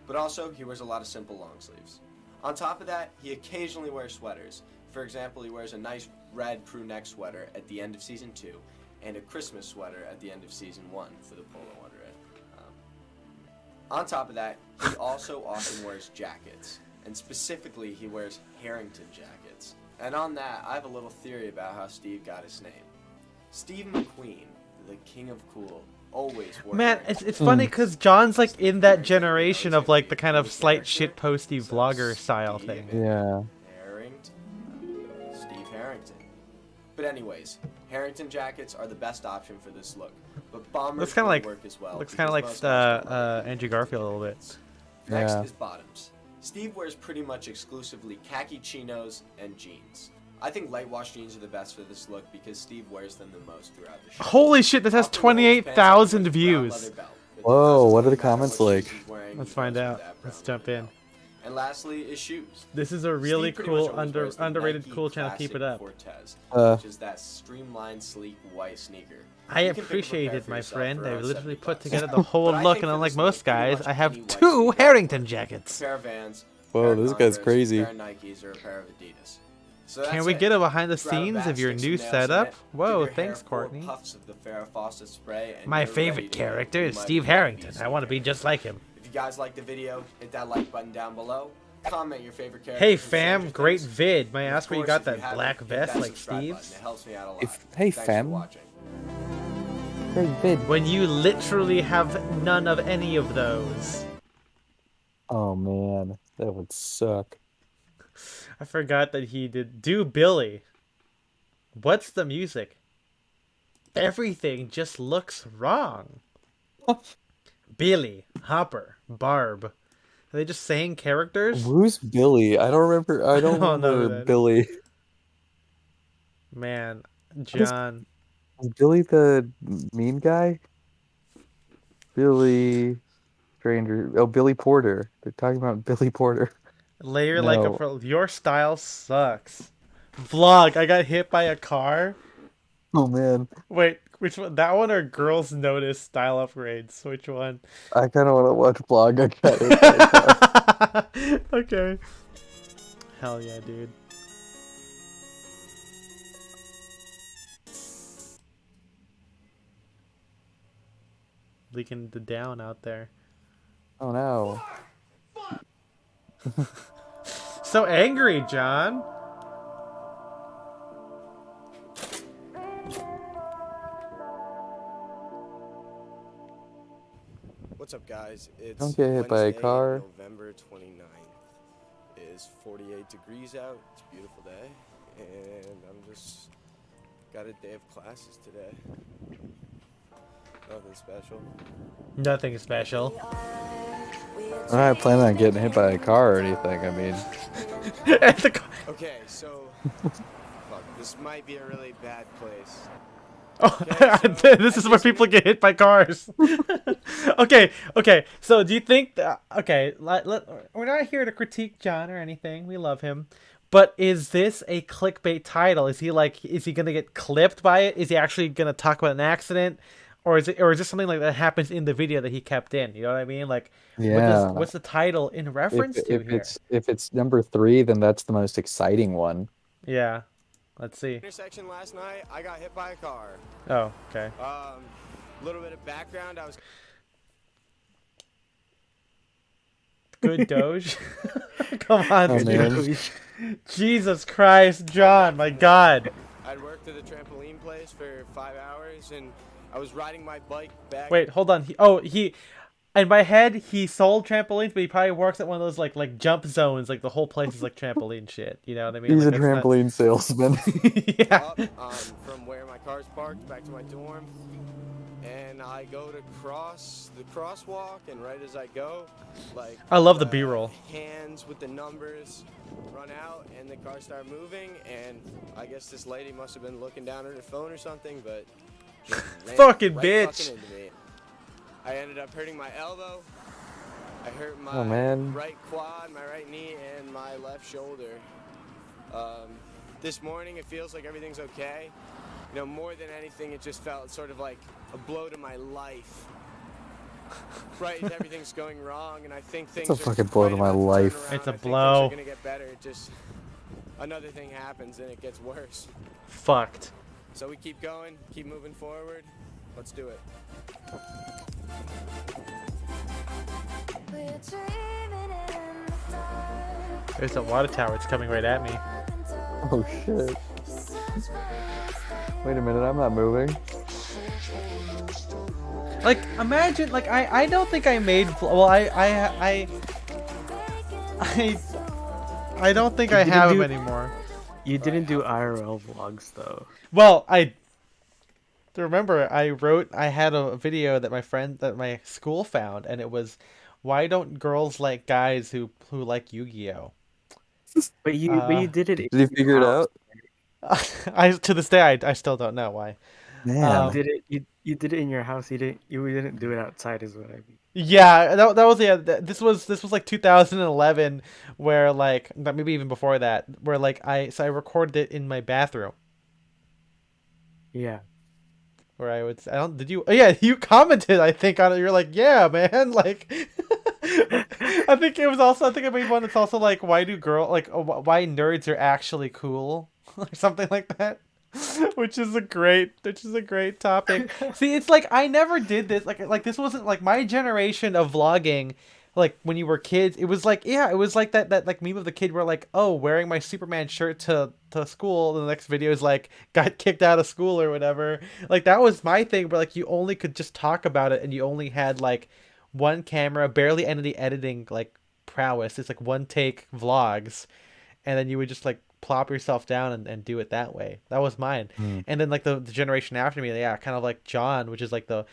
But also, he wears a lot of simple long sleeves. On top of that, he occasionally wears sweaters. For example, he wears a nice red crew neck sweater at the end of season 2 and a Christmas sweater at the end of season 1 for the polo under it. On top of that, he also often wears jackets. And specifically, he wears Harrington jackets. And on that, I have a little theory about how Steve got his name. Steve McQueen, the king of cool, always wore Man, Harrington. it's funny because John's like in that generation of like the kind of slight shitposty vlogger style thing. Yeah. Harrington. Steve Harrington. But anyways, Harrington jackets are the best option for this look. But bombers Looks kind of will like work as well. looks kind of because like most guys don't like it. Andrew Garfield a little bit. Next Yeah. is bottoms. Steve wears pretty much exclusively khaki chinos and jeans. I think light wash jeans are the best for this look because Steve wears them the most throughout the show. Holy shit! This has Off the roll, his pants 28,000 have a brown views. leather belt, but it Whoa, doesn't what are the matter comments what like? shoes he's wearing, Let's he find goes out. with that Let's brown jump leather in. belt. And lastly is shoes. This is a really Steve pretty much cool always wears the underrated Nike cool channel. Keep it Classic up. Cortez, which is that streamlined, sleek white sneaker. I You can pick up a appreciate pair it, for my yourself friend. for I around literally 70 put bucks. together the whole But I look, think and for unlike this look, most pretty guys, much I have any white 2 sneaker Harrington A jackets. pair of Vans, Whoa, pair of this guy's Converse, crazy. pair of Nikes, or a pair of Adidas. So Can that's we it. get a behind the Grab a scenes bat, of your stick some new nails in setup? it, Whoa, give your hair thanks, 4 Courtney. puffs of the Farrah Fawcett spray, and My you're ready favorite to character get is muddy Steve like Harrington. these I want to be sneakers. just like him. If you guys like the video, hit that like button down below. Comment your favorite character. Hey from fam, Stranger great Things. vid. May I And of ask where you course, got if that haven't, black hit vest that like subscribe button. Steve's? It helps me out a lot. Hey, Thanks fam. For watching. Great vid. When you literally have none of any of those. Oh man, that would suck. I forgot that he did do Billy. What's the music? Everything just looks wrong. Billy, Hopper, Barb. Are they just saying characters? Who's Billy? I don't remember. I don't don't know who remember that is. Billy. Man, is- John. Is Billy the mean guy? Billy Stranger. Oh, Billy Porter. They're talking about Billy Porter. Layer like a No. pro. Your style sucks. Vlog, I got hit by a car. Oh man, Wait, which one? That one or Girls Notice style upgrades? Which one? I kind of want to watch vlog. Okay. Okay. Hell yeah, dude. Leaking the down out there. Oh no. So angry, John. What's up, guys? It's Don't get hit by a Wednesday, car. November 29th. It is 48 degrees out. It's a beautiful day. And I'm just got a day of classes today. Nothing special. Nothing special. I'm not planning on getting hit by a car or anything. I mean, At the co- Okay, so fuck, this might be a really bad place. Oh, Okay, so this is I where just- people get hit by cars. Okay. So do you think that, okay, we're not here to critique John or anything. We love him. But is this a clickbait title? Is he going to get clipped by it? Is he actually going to talk about an accident? Or is this something like that happens in the video that he kept in? You know what I mean? Like, yeah. what's the title in reference if, to if here? it's number 3, then that's the most exciting one. Yeah. Let's see. Intersection last night, I got hit by a car. Oh, okay. Little bit of background, I was Good Doge. Come on, Oh, dude. man. Jesus Christ, John, my God. I'd worked at the trampoline place for 5 hours, and I was riding my bike back. Wait, hold on. In my head, he sold trampolines, but he probably works at one of those like jump zones. Like the whole place is like trampoline shit. You know what I mean? He's Like, a that's not- trampoline salesman. Yeah. Up from where my car's parked back to my dorm, and I go to cross the crosswalk, and right as I go, like I love the B-roll. hands with the numbers run out, and the car start moving, and I guess this lady must have been looking down at her phone or something, but just ran Fucking right bitch. fucking into me. I ended up hurting my elbow. I hurt my Oh, man. right quad, my right knee, and my left shoulder. This morning, it feels like everything's okay. You know, more than anything, it just felt sort of like a blow to my life. Right, everything's going wrong, and I think things It's a are fucking blow right to my about to turn life. around. It's a I think blow. Things are gonna get better. It just another thing happens, and it gets worse. Fucked. So we keep going, keep moving forward. Let's do it. There's a water tower. It's coming right at me. Oh shit. Wait a minute, I'm not moving. Like, imagine, like, I don't think I made, well, I don't think I didn't have them do- anymore. You didn't do IRL vlogs though. Well, remember, I had a video that my school found, and it was, why don't girls like guys who like Yu-Gi-Oh? But you did it. Did you figure it out? To this day, I still don't know why. Man. You did it. You did it in your house. You didn't do it outside, is what I mean. Yeah, that was this was like 2011, where like maybe even before that, where like I recorded it in my bathroom, Yeah. where you commented, I think, on it. You're like, yeah, man, like I think I made one that's also like, why nerds are actually cool or something like that. Which is a great topic. See, it's like I never did this. Like this wasn't like my generation of vlogging. Like when you were kids, it was like, yeah, it was like that like meme of the kid where like, oh, wearing my Superman shirt to school. And the next video is like, got kicked out of school or whatever. Like that was my thing. Where like you only could just talk about it, and you only had like one camera, barely any editing like prowess. It's like one take vlogs, and then you would just like plop yourself down and do it that way. That was mine. And then like the generation after me, yeah, kind of like John, which is like the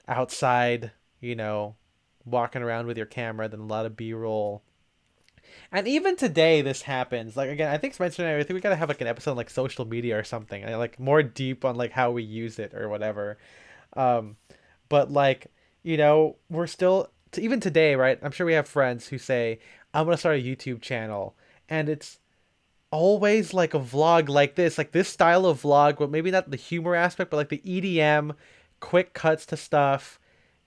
outside, you know, walking around with your camera, then a lot of B-roll. And even today this happens. Like again, I think Spencer and I think we gotta have like an episode on like social media or something, like more deep on like how we use it or whatever. But like, you know, we're still even today, right? I'm sure we have friends who say, I'm gonna start a YouTube channel, and it's always like a vlog like this style of vlog, but maybe not the humor aspect, but like the EDM quick cuts to stuff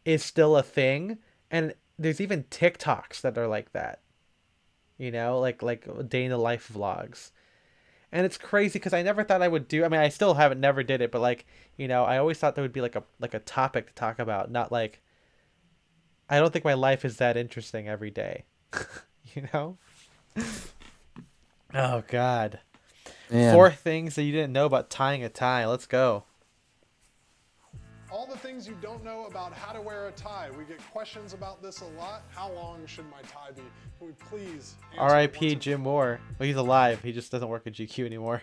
is still a thing. And there's even TikToks that are like that, you know, like day in the life vlogs. And it's crazy because I never thought I would do, I mean, I still haven't never did it, but like, you know, I always thought there would be like a topic to talk about, not like, I don't think my life is that interesting every day. You know? Oh God. Man. 4 things that you didn't know about tying a tie. Let's go. All the things you don't know about how to wear a tie. We get questions about this a lot. How long should my tie be? Can we please answer it R.I.P. once and Jim for Moore. Well, he's alive. He just doesn't work at GQ anymore.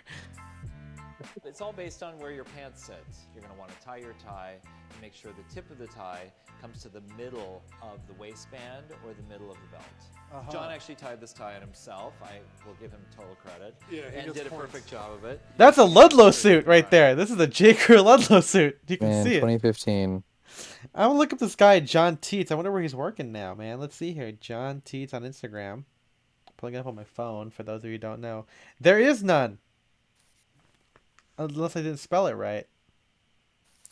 It's all based on where your pants sit. You're going to want to tie your tie and make sure the tip of the tie comes to the middle of the waistband or the middle of the belt. John actually tied this tie on himself. I will give him total credit. Yeah, he and gets did a points. perfect job of it. That's a Ludlow suit right there. This is a J. Crew Ludlow suit. You can Man, see it. 2015. I'm gonna look up this guy, John Teets. I wonder where he's working now, man. Let's see here. John Teets on Instagram. Pulling it up on my phone for those of you who don't know. There is none. Unless I didn't spell it right.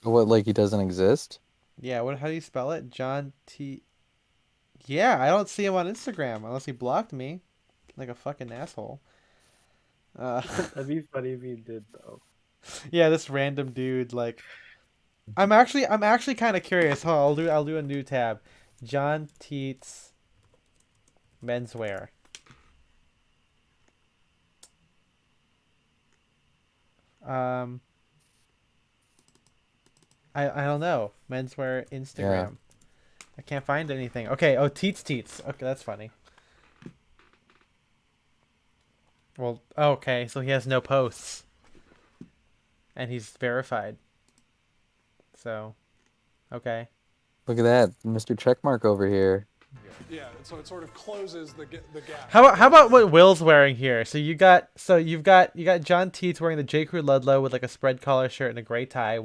What, like he doesn't exist? Yeah, how do you spell it? John T. Yeah, I don't see him on Instagram unless he blocked me. Like a fucking asshole. That'd be funny if he did though. Yeah, this random dude, like I'm actually kind of curious. I'll do a new tab. John Teets menswear. I don't know. Menswear Instagram. I can't find anything. Okay, Teets. Okay, that's funny. Well, okay, so he has no posts. And he's verified. So, okay. Look at that, Mr. Checkmark over here. Yeah, so it sort of closes the gap. How about what Will's wearing here? So you've got John Teets wearing the J. Crew Ludlow with like a spread collar shirt and a gray tie,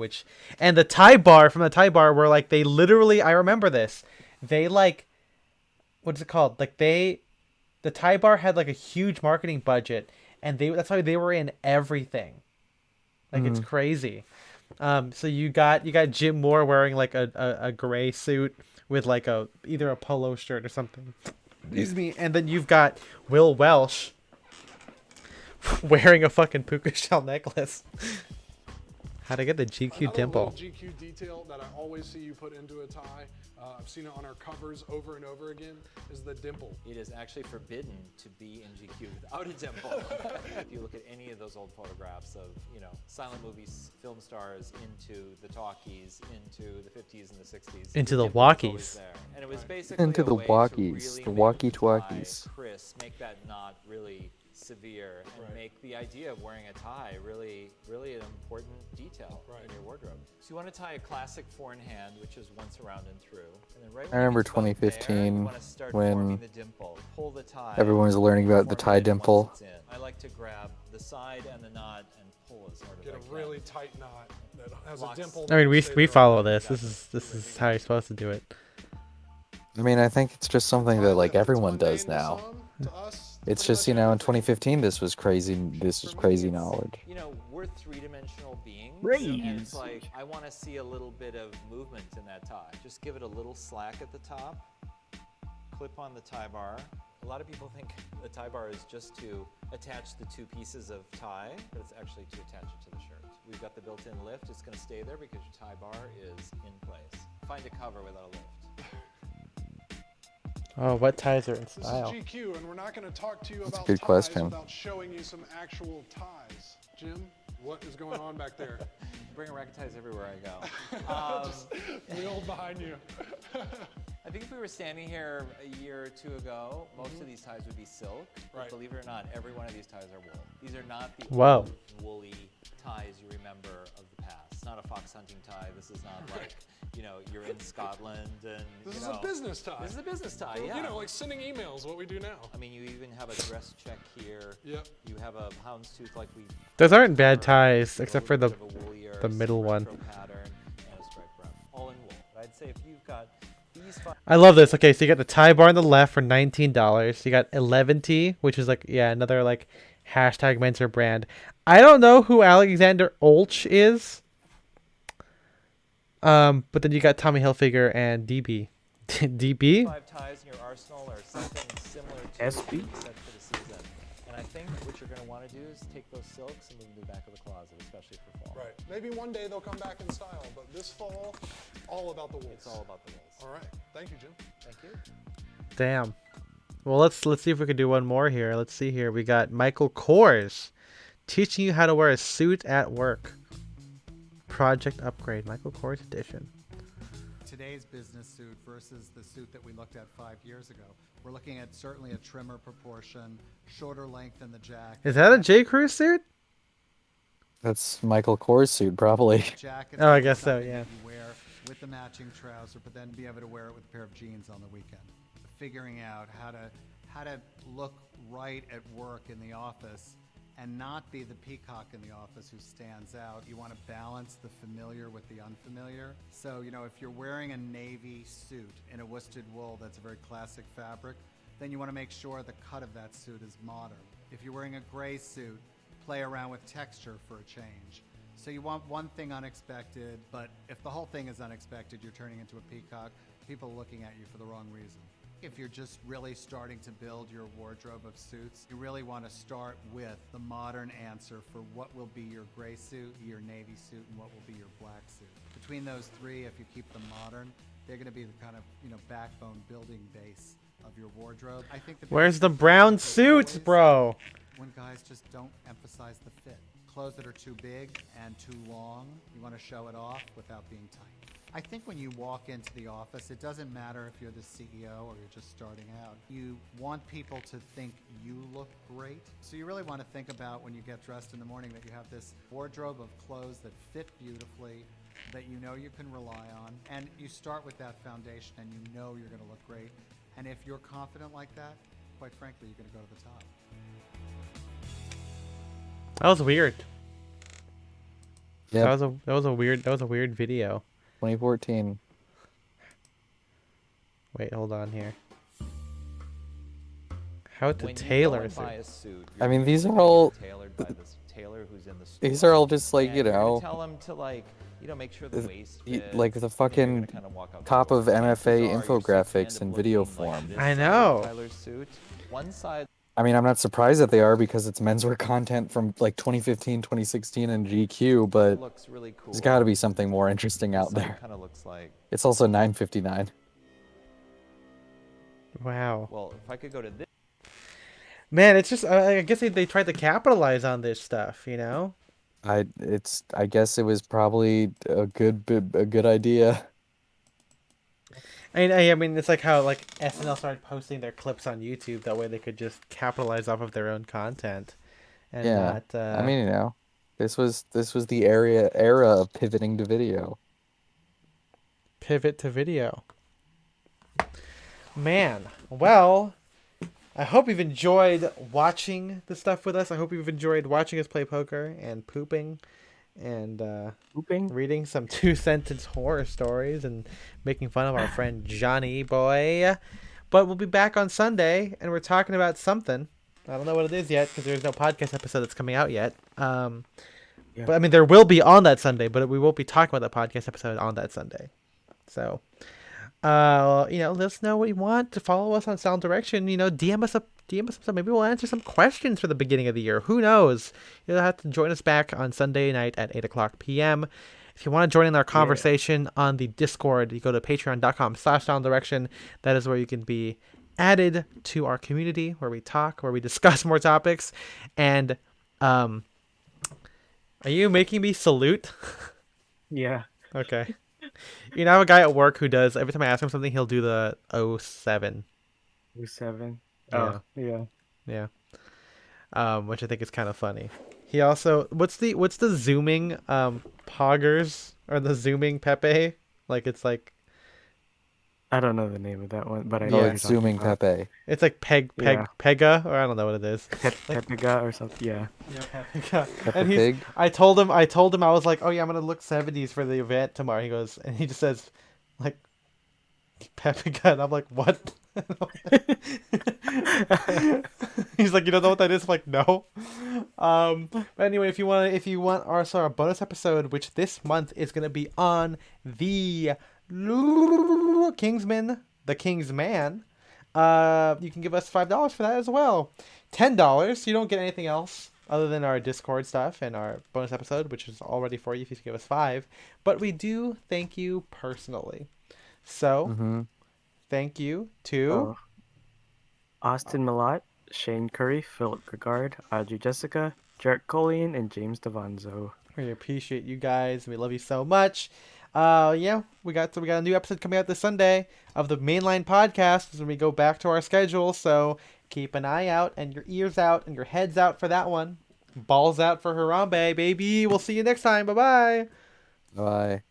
and the tie bar from the tie bar were like they literally, I remember this. They like, what's it called? Like the tie bar had like a huge marketing budget, and that's why they were in everything. Like it's crazy. So you got Jim Moore wearing like a gray suit with like either a polo shirt or something. Excuse me. And then you've got Will Welsh wearing a fucking puka shell necklace. How to get the GQ Another dimple. little GQ detail that I always see you put into a tie, I've seen it on our covers over and over again, is the dimple. It is actually forbidden to be in GQ without a dimple. If you look at any of those old photographs of, silent movies, film stars into the talkies, into the 50s and the 60s. Into the dimple was always walkies. there. And it was basically Into a the way to walkies, really the make walkie-talkies. the tie crisp, make that knot really severe, and make the idea of wearing a tie really an important detail in your wardrobe. So you want to tie a classic four-in-hand, which is once around and through. And then right I remember when it gets about there, you 2015 want to start when forming the dimple. Pull the tie. everyone was learning about the tie form it in once dimple. it's in. I like to grab the side and the knot and pull as hard as Get I a can. really tight knot that has Locks. a dimple. I mean, we that'll stay there follow all this. day. This is how you're supposed to do it. I mean, I think it's just something that like It's everyone mundane does to now. some, to us, It's pretty just, much in everything. 2015 this was crazy knowledge. We're three-dimensional beings. Raise. And it's like, I want to see a little bit of movement in that tie. Just give it a little slack at the top. Clip on the tie bar. A lot of people think the tie bar is just to attach the two pieces of tie, but it's actually to attach it to the shirt. We've got the built-in lift. It's going to stay there because your tie bar is in place. Find a cover without a lift. Oh, what ties are in This style? is GQ, and we're not going to talk to you That's a about good ties question. without showing you some actual ties. Jim, what is going on back there? Bring a racket ties everywhere I go. Just wheel behind you. I think if we were standing here a year or two ago, most of these ties would be silk. But Right. believe it or not, every one of these ties are wool. These are not the Whoa. old woolly ties you remember of the past. It's not a fox hunting tie. This is not like, you're in Scotland and, This is a business tie. This is a business tie, Well, yeah. like sending emails, what we do now. I mean, you even have a dress check here. Yep. You have a houndstooth like we... Those aren't bad ties, a except little for bit of a woollier the middle one. retro pattern and a stripe ruff. All in wool. But I'd say if you've got these five... I love this. Okay, so you got the tie bar on the left for $19. You got 11T, which is like, another like hashtag Mentor brand. I don't know who Alexander Olch is. But then you got Tommy Hilfiger and DB. DB? 5 ties in your arsenal or something similar to SB? set for the season. And I think what you're going to want to do is take those silks and move them to the back of the closet, especially for fall. Right. Maybe one day they'll come back in style, but this fall, all about the wools. It's all about the wools. All right. Thank you, Jim. Thank you. Damn. Well, let's see if we can do one more here. Let's see here. We got Michael Kors teaching you how to wear a suit at work. Project Upgrade, Michael Kors edition. Today's business suit versus the suit that we looked at 5 years ago. We're looking at certainly a trimmer proportion, shorter length in the jacket. Is that a J. Crew suit? That's Michael Kors suit, probably. Jacket Oh, I guess so, something yeah. that you wear with the matching trouser, but then be able to wear it with a pair of jeans on the weekend. Figuring out how to look right at work in the office and not be the peacock in the office who stands out. You want to balance the familiar with the unfamiliar. So, if you're wearing a navy suit in a worsted wool that's a very classic fabric, then you want to make sure the cut of that suit is modern. If you're wearing a gray suit, play around with texture for a change. So you want one thing unexpected, but if the whole thing is unexpected, you're turning into a peacock, people are looking at you for the wrong reason. If you're just really starting to build your wardrobe of suits, you really want to start with the modern answer for what will be your gray suit, your navy suit, and what will be your black suit. Between those three, if you keep them modern, they're going to be the kind of, backbone building base of your wardrobe. I think Where's the brown suits, bro? When guys just don't emphasize the fit. Clothes that are too big and too long, you want to show it off without being tight. I think when you walk into the office, it doesn't matter if you're the CEO or you're just starting out. You want people to think you look great. So you really want to think about when you get dressed in the morning that you have this wardrobe of clothes that fit beautifully, that you know you can rely on, and you start with that foundation and you know you're going to look great. And if you're confident like that, quite frankly, you're going to go to the top. That was weird. Yeah. That was a weird video. 2014. Wait, hold on here. How to When tailor you go a and buy suit. a suit, I mean, you're these are gonna all- get it tailored by the tailor who's in the store. These are all just like, And you're gonna know, tell them to make sure the waist fits. like the Maybe you're fucking gonna kinda walk out the top door. of MFA Chances are you're sick of infographics in video looking like form. this I side of know. Tyler's suit. One side. I mean, I'm not surprised that they are because it's menswear content from like 2015, 2016 and GQ, but looks really cool. there's got to be something more interesting out This side there. kind of looks like. It's also $9.59. Wow. Well, if I could go to this. Man, it's just I guess they tried to capitalize on this stuff, you know? I guess it was probably a good idea. I mean, it's like how like SNL started posting their clips on YouTube. That way they could just capitalize off of their own content, and Yeah. not. I mean, this was the era of pivoting to video. Pivot to video. Man, well, I hope you've enjoyed watching the stuff with us. I hope you've enjoyed watching us play poker and pooping and reading some two-sentence horror stories and making fun of our friend Johnny Boy. But we'll be back on Sunday, and we're talking about something. I don't know what it is yet because there's no podcast episode that's coming out yet. But I mean, there will be on that Sunday, but we won't be talking about the podcast episode on that Sunday. So, let us know what you want. To follow us on Sound Direction. DM us some. Maybe we'll answer some questions for the beginning of the year. Who knows? You'll have to join us back on Sunday night at 8:00 p.m. If you want to join in our conversation on the Discord, you go to patreon.com/sounddirection. That is where you can be added to our community where we talk, where we discuss more topics. And are you making me salute? Yeah. Okay. I have a guy at work who does, every time I ask him something, he'll do the 07. 07. Yeah. Oh, yeah. Yeah. Which I think is kind of funny. He also, what's the zooming poggers or the zooming Pepe? Like it's like I don't know the name of that one, but I know Oh, what you're it's talking zooming about. Pepe. it's like Pega, or I don't know what it is. Pepiga or something. Yeah. Yeah, Pega. Peppa And Pig? I told him I was like, oh yeah, I'm gonna look 70s for the event tomorrow. He goes, and he just says, like, Pepega, and I'm like, what? He's like, you don't know what that is? I'm like, no. But anyway, if you want our bonus episode, which this month is gonna be on the Kingsman, the Kingsman, you can give us $5 for that as well. $10, you don't get anything else other than our Discord stuff and our bonus episode, which is all ready for you if you give us $5. But we do thank you personally. So, thank you to Austin Milat, Shane Curry, Philip Gregard, Audrey Jessica, Jarrett Colleen, and James Devanzo. We appreciate you guys. We love you so much. Yeah, we got a new episode coming out this Sunday of the Mainline Podcast as we go back to our schedule. So keep an eye out and your ears out and your heads out for that one. Balls out for Harambe, baby. We'll see you next time. Bye-bye. Bye.